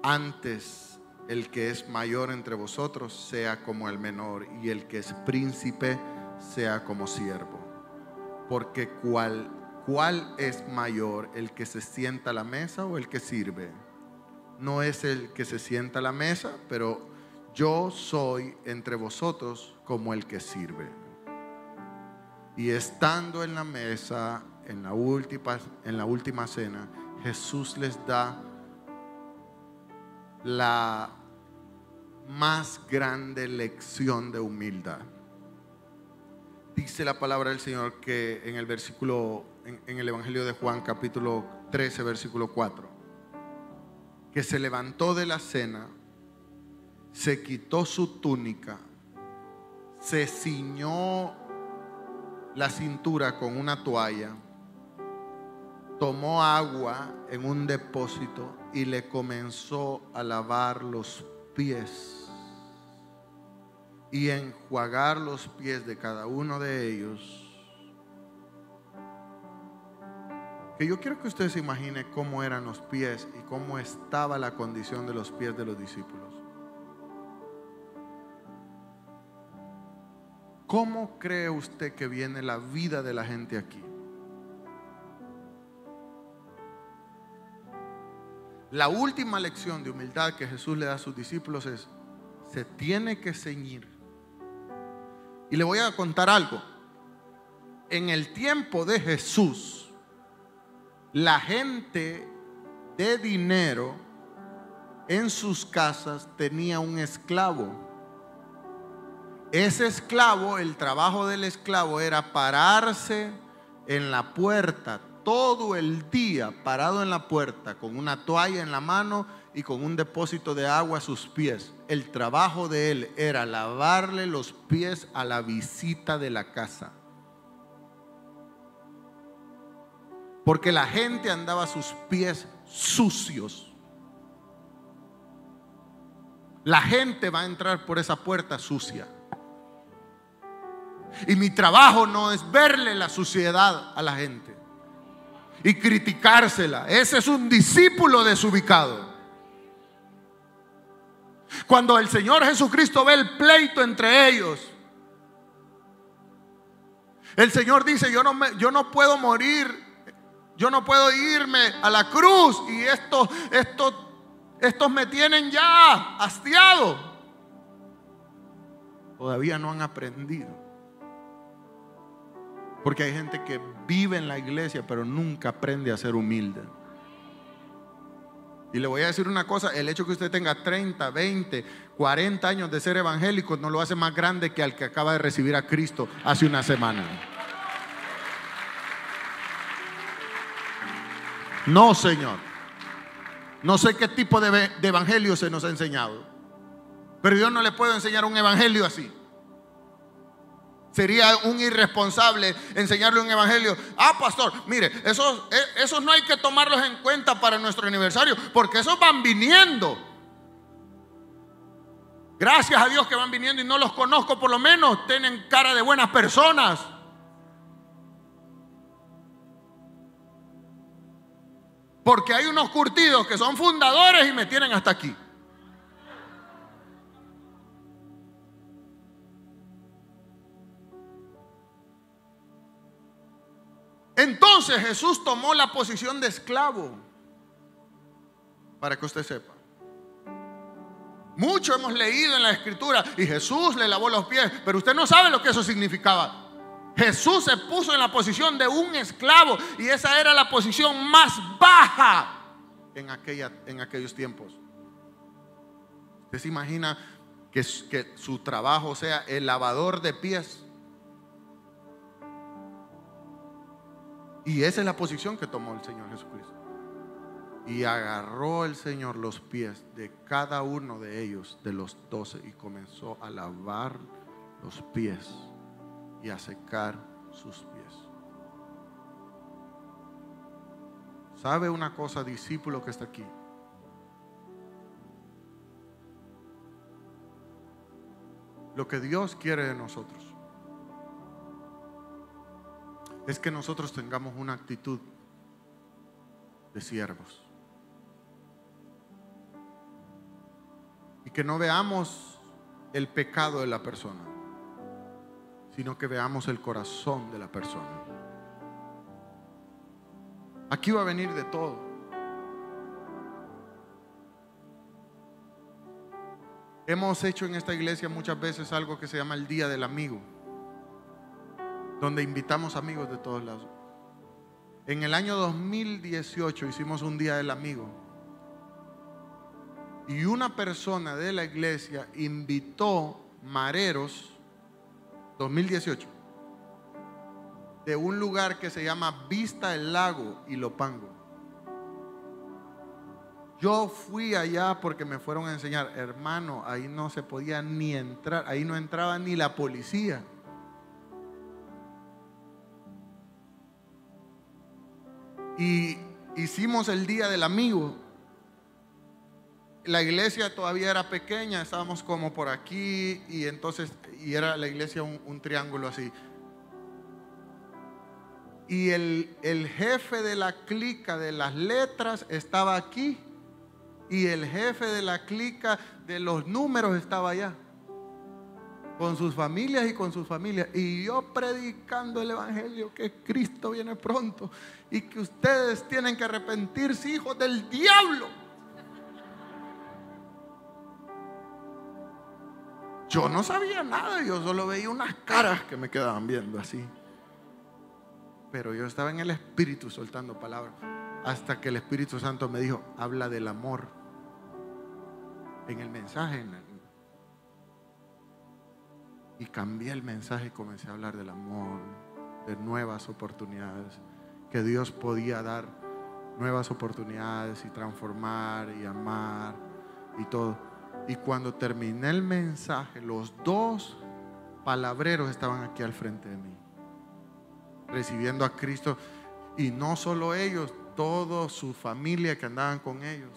Antes, el que es mayor entre vosotros sea como el menor, y el que es príncipe sea como siervo. Porque ¿cuál es mayor, el que se sienta a la mesa o el que sirve? No es el que se sienta a la mesa, pero yo soy entre vosotros como el que sirve. Y estando en la mesa, en la última cena, Jesús les da la más grande lección de humildad. Dice la palabra del Señor que en el versículo, en el Evangelio de Juan, capítulo 13, versículo 4, que se levantó de la cena, se quitó su túnica, se ciñó la cintura con una toalla, tomó agua en un depósito y le comenzó a lavar los pies y enjuagar los pies de cada uno de ellos. Que yo quiero que usted se imagine cómo eran los pies y cómo estaba la condición de los pies de los discípulos. ¿Cómo cree usted que viene la vida de la gente aquí? La última lección de humildad que Jesús le da a sus discípulos es: se tiene que ceñir. Y le voy a contar algo. En el tiempo de Jesús, la gente de dinero en sus casas tenía un esclavo. Ese esclavo, el trabajo del esclavo era pararse en la puerta todo el día, parado en la puerta con una toalla en la mano y con un depósito de agua a sus pies. El trabajo de él era lavarle los pies a la visita de la casa, porque la gente andaba a sus pies sucios. La gente va a entrar por esa puerta sucia. Y mi trabajo no es verle la suciedad a la gente y criticársela. Ese es un discípulo desubicado. Cuando el Señor Jesucristo ve el pleito entre ellos, el Señor dice: yo no puedo morir, yo no puedo irme a la cruz, y estos me tienen ya hastiado. Todavía no han aprendido. Porque hay gente que vive en la iglesia pero nunca aprende a ser humilde. Y le voy a decir una cosa: el hecho que usted tenga 30, 20, 40 años de ser evangélico no lo hace más grande que al que acaba de recibir a Cristo hace una semana. No, Señor. No sé qué tipo de evangelio se nos ha enseñado, pero yo no le puedo enseñar un evangelio así. Sería un irresponsable enseñarle un evangelio. Pastor, mire, esos no hay que tomarlos en cuenta para nuestro aniversario, porque esos van viniendo. Gracias a Dios que van viniendo y no los conozco, por lo menos tienen cara de buenas personas. Porque hay unos curtidos que son fundadores y me tienen hasta aquí. Entonces Jesús tomó la posición de esclavo, para que usted sepa. Mucho hemos leído en la Escritura y Jesús le lavó los pies, pero usted no sabe lo que eso significaba. Jesús se puso en la posición de un esclavo y esa era la posición más baja en aquellos tiempos. ¿Usted se imagina que su trabajo sea el lavador de pies? Y esa es la posición que tomó el Señor Jesucristo. Y agarró el Señor los pies de cada uno de ellos, de los 12, y comenzó a lavar los pies y a secar sus pies. ¿Sabe una cosa, discípulo que está aquí? Lo que Dios quiere de nosotros es que nosotros tengamos una actitud de siervos. Y que no veamos el pecado de la persona, sino que veamos el corazón de la persona. Aquí va a venir de todo. Hemos hecho en esta iglesia muchas veces algo que se llama el Día del Amigo, donde invitamos amigos de todos lados. En el año 2018 hicimos un Día del Amigo. Y una persona de la iglesia invitó mareros, 2018, de un lugar que se llama Vista del Lago Ilopango. Yo fui allá porque me fueron a enseñar, hermano, ahí no se podía ni entrar, ahí no entraba ni la policía. Y hicimos el Día del Amigo. La iglesia todavía era pequeña, estábamos como por aquí y era la iglesia un triángulo así. Y el jefe de la clica de las letras estaba aquí y el jefe de la clica de los números estaba allá, con sus familias y con sus familias. Y yo predicando el evangelio, que Cristo viene pronto y que ustedes tienen que arrepentirse, hijos del diablo. Yo no sabía nada, yo solo veía unas caras que me quedaban viendo así. Pero yo estaba en el Espíritu soltando palabras, hasta que el Espíritu Santo me dijo, habla del amor en el mensaje. Y cambié el mensaje y comencé a hablar del amor, de nuevas oportunidades, que Dios podía dar nuevas oportunidades y transformar y amar y todo. Y cuando terminé el mensaje, los dos palabreros estaban aquí al frente de mí, recibiendo a Cristo. Y no solo ellos, toda su familia que andaban con ellos.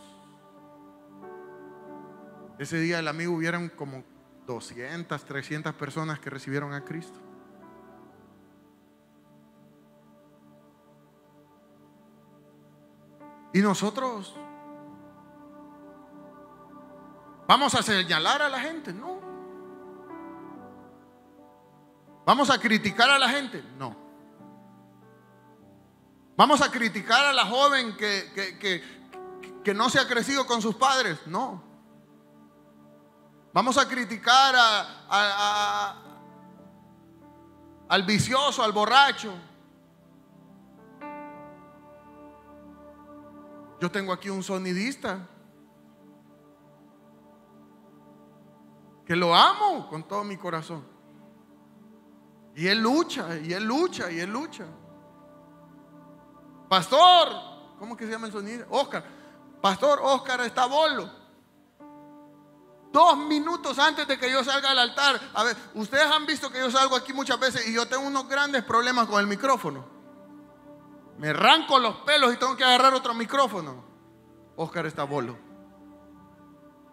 Ese día del amigo hubieron como 200, 300 personas que recibieron a Cristo. Y nosotros ¿vamos a señalar a la gente? No. ¿Vamos a criticar a la gente? No. ¿Vamos a criticar a la joven que no se ha crecido con sus padres? No. ¿Vamos a criticar al vicioso, al borracho? Yo tengo aquí un sonidista que lo amo con todo mi corazón. Y él lucha, y él lucha, y él lucha. Pastor, ¿cómo que se llama el sonido? Oscar. Pastor, Oscar está bolo. 2 minutos antes de que yo salga al altar. A ver, ustedes han visto que yo salgo aquí muchas veces y yo tengo unos grandes problemas con el micrófono. Me arranco los pelos y tengo que agarrar otro micrófono. Oscar está bolo.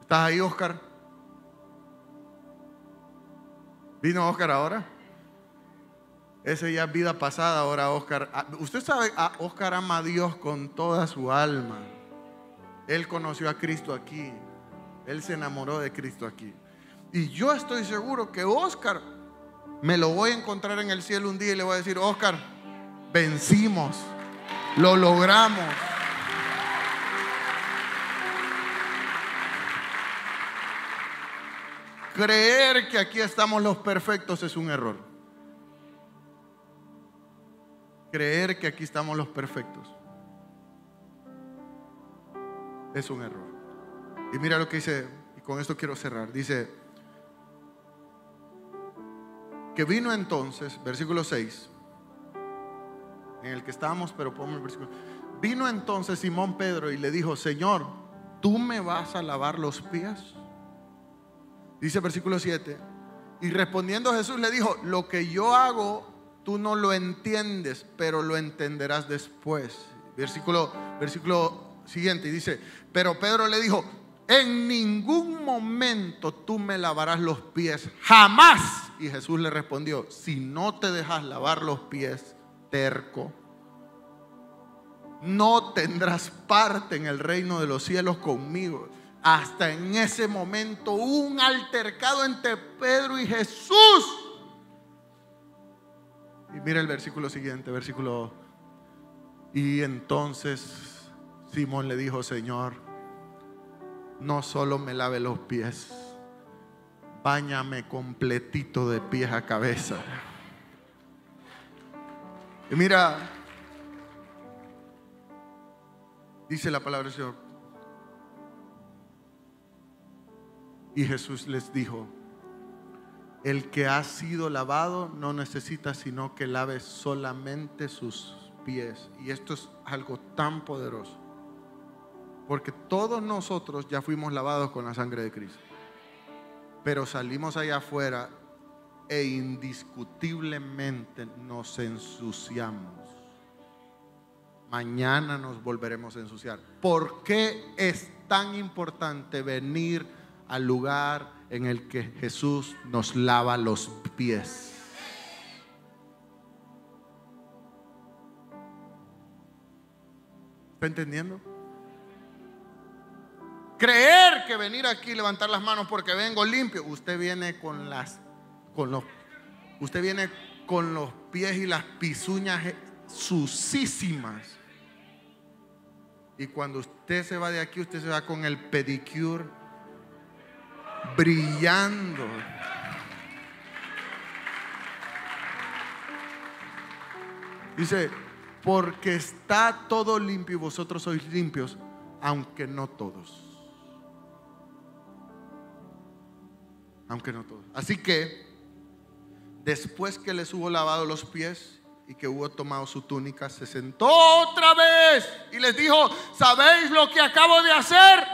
¿Estás ahí, Oscar? ¿Vino Oscar ahora? Ese ya es vida pasada. Ahora Oscar, usted sabe, Oscar ama a Dios con toda su alma. Él conoció a Cristo aquí. Él se enamoró de Cristo aquí. Y yo estoy seguro que Oscar me lo voy a encontrar en el cielo un día y le voy a decir, Oscar, vencimos, lo logramos. Creer que aquí estamos los perfectos es un error. Creer que aquí estamos los perfectos es un error. Y mira lo que dice, y con esto quiero cerrar. Dice que vino entonces, versículo 6, en el que estábamos, pero ponme el versículo. Vino entonces Simón Pedro y le dijo: Señor, ¿tú me vas a lavar los pies? Dice versículo 7, y respondiendo Jesús le dijo: lo que yo hago tú no lo entiendes, pero lo entenderás después. Versículo siguiente, y dice: pero Pedro le dijo: en ningún momento tú me lavarás los pies, jamás. Y Jesús le respondió: si no te dejas lavar los pies, terco, no tendrás parte en el reino de los cielos conmigo. Hasta en ese momento hubo un altercado entre Pedro y Jesús. Y mira el versículo siguiente, y entonces Simón le dijo: Señor, no solo me lave los pies, báñame completito de pies a cabeza. Y mira, dice la palabra del Señor. Y Jesús les dijo: el que ha sido lavado no necesita sino que lave solamente sus pies. Y esto es algo tan poderoso, porque todos nosotros ya fuimos lavados con la sangre de Cristo, pero salimos allá afuera e indiscutiblemente nos ensuciamos. Mañana nos volveremos a ensuciar. ¿Por qué es tan importante venir al lugar en el que Jesús nos lava los pies? ¿Está entendiendo? Creer que venir aquí y levantar las manos porque vengo limpio. Usted viene con los pies y las pisuñas sucísimas. Y cuando usted se va de aquí, usted se va con el pedicure brillando. Dice: porque está todo limpio y vosotros sois limpios, aunque no todos. Aunque no todos. Así que después que les hubo lavado los pies y que hubo tomado su túnica, se sentó otra vez y les dijo: ¿sabéis lo que acabo de hacer?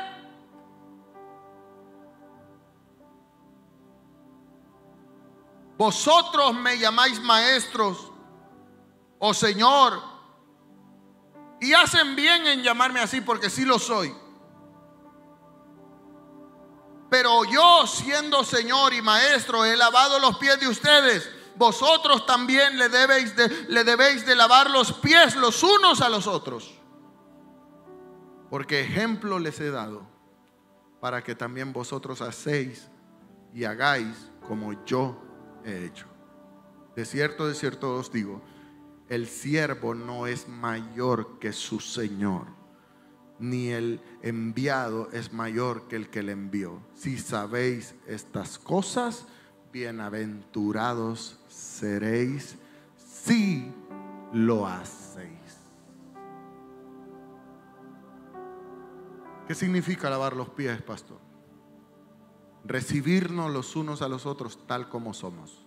Vosotros me llamáis maestros o Señor, y hacen bien en llamarme así, porque sí lo soy. Pero yo, siendo Señor y Maestro, he lavado los pies de ustedes. Vosotros también le debéis de lavar los pies los unos a los otros, porque ejemplo les he dado, para que también vosotros hacéis y hagáis como yo he hecho. De cierto os digo, el siervo no es mayor que su Señor, ni el enviado es mayor que el que le envió. Si sabéis estas cosas, bienaventurados seréis si lo hacéis. ¿Qué significa lavar los pies, pastor? Recibirnos los unos a los otros tal como somos.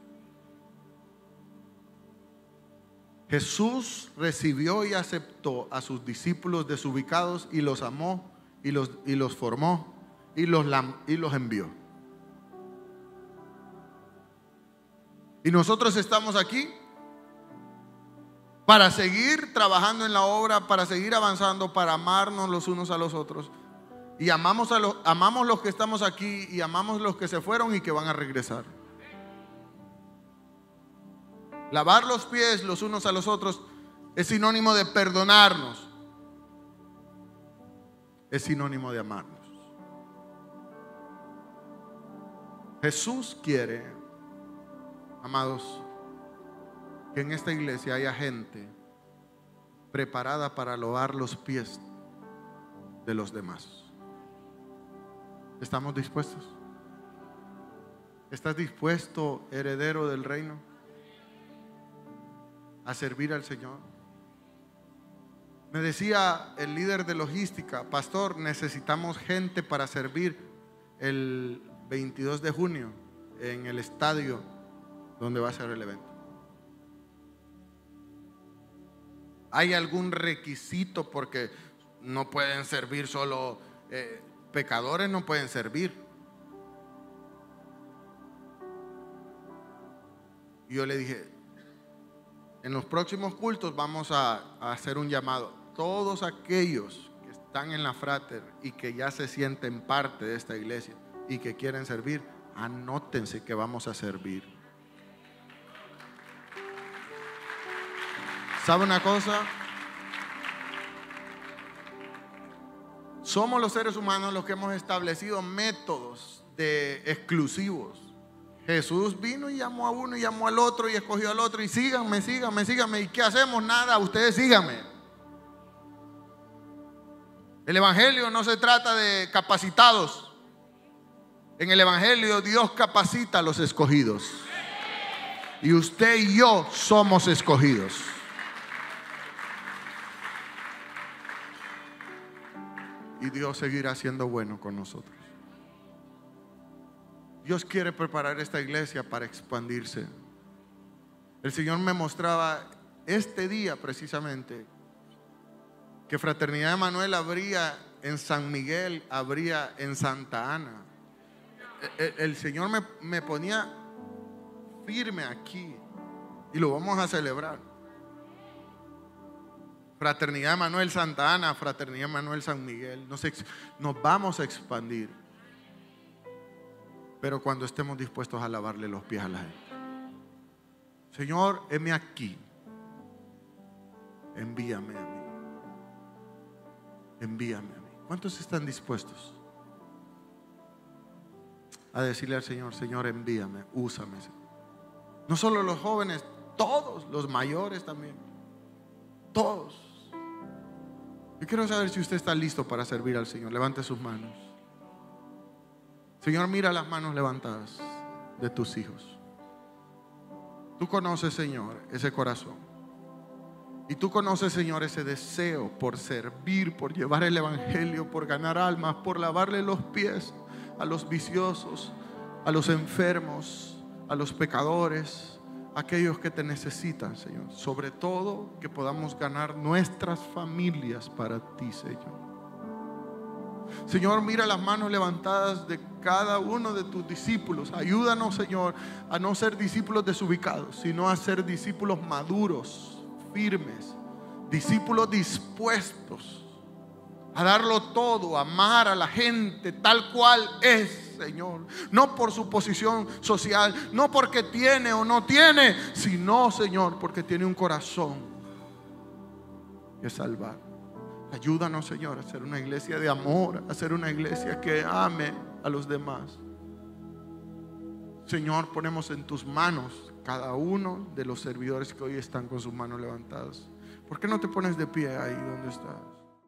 Jesús recibió y aceptó a sus discípulos desubicados y los amó y los formó y los envió. Y nosotros estamos aquí para seguir trabajando en la obra, para seguir avanzando, para amarnos los unos a los otros. Y amamos los que estamos aquí y amamos los que se fueron y que van a regresar. Lavar los pies los unos a los otros es sinónimo de perdonarnos. Es sinónimo de amarnos. Jesús quiere, amados, que en esta iglesia haya gente preparada para lavar los pies de los demás. ¿Estamos dispuestos? ¿Estás dispuesto, heredero del reino, a servir al Señor? Me decía el líder de logística: pastor, necesitamos gente para servir el 22 de junio en el estadio donde va a ser el evento. ¿Hay algún requisito? Porque no pueden servir solo pecadores, no pueden servir. Y yo le dije: en los próximos cultos vamos a hacer un llamado. Todos aquellos que están en la Frater y que ya se sienten parte de esta iglesia y que quieren servir, anótense que vamos a servir. ¿Sabe una cosa? Somos los seres humanos los que hemos establecido métodos exclusivos. Jesús vino y llamó a uno y llamó al otro y escogió al otro y síganme, síganme, síganme. ¿Y qué hacemos? Nada, ustedes síganme. El evangelio no se trata de capacitados. En el evangelio Dios capacita a los escogidos. Y usted y yo somos escogidos. Y Dios seguirá siendo bueno con nosotros. Dios quiere preparar esta iglesia para expandirse. El Señor me mostraba este día precisamente que Fraternidad Emanuel habría en San Miguel, habría en Santa Ana. El Señor me ponía firme aquí y lo vamos a celebrar. Fraternidad Emanuel Santa Ana, Fraternidad Emanuel San Miguel. Nos vamos a expandir, pero cuando estemos dispuestos a lavarle los pies a la gente. Señor, heme aquí, envíame a mí, envíame a mí. ¿Cuántos están dispuestos a decirle al Señor: Señor, envíame, úsame? No solo los jóvenes, todos, los mayores también, todos. Yo quiero saber si usted está listo para servir al Señor. Levante sus manos. Señor, mira las manos levantadas de tus hijos. Tú conoces, Señor, ese corazón. Y tú conoces, Señor, ese deseo por servir, por llevar el evangelio, por ganar almas, por lavarle los pies a los viciosos, a los enfermos, a los pecadores, aquellos que te necesitan, Señor. Sobre todo que podamos ganar nuestras familias para ti, Señor. Señor, mira las manos levantadas de cada uno de tus discípulos. Ayúdanos, Señor, a no ser discípulos desubicados, sino a ser discípulos maduros, firmes, discípulos dispuestos a darlo todo, a amar a la gente tal cual es, Señor. No por su posición social, no porque tiene o no tiene, sino, Señor, porque tiene un corazón que salvar. Ayúdanos, Señor, a ser una iglesia de amor, a ser una iglesia que ame a los demás. Señor, ponemos en tus manos cada uno de los servidores que hoy están con sus manos levantadas. ¿Por qué no te pones de pie ahí donde estás?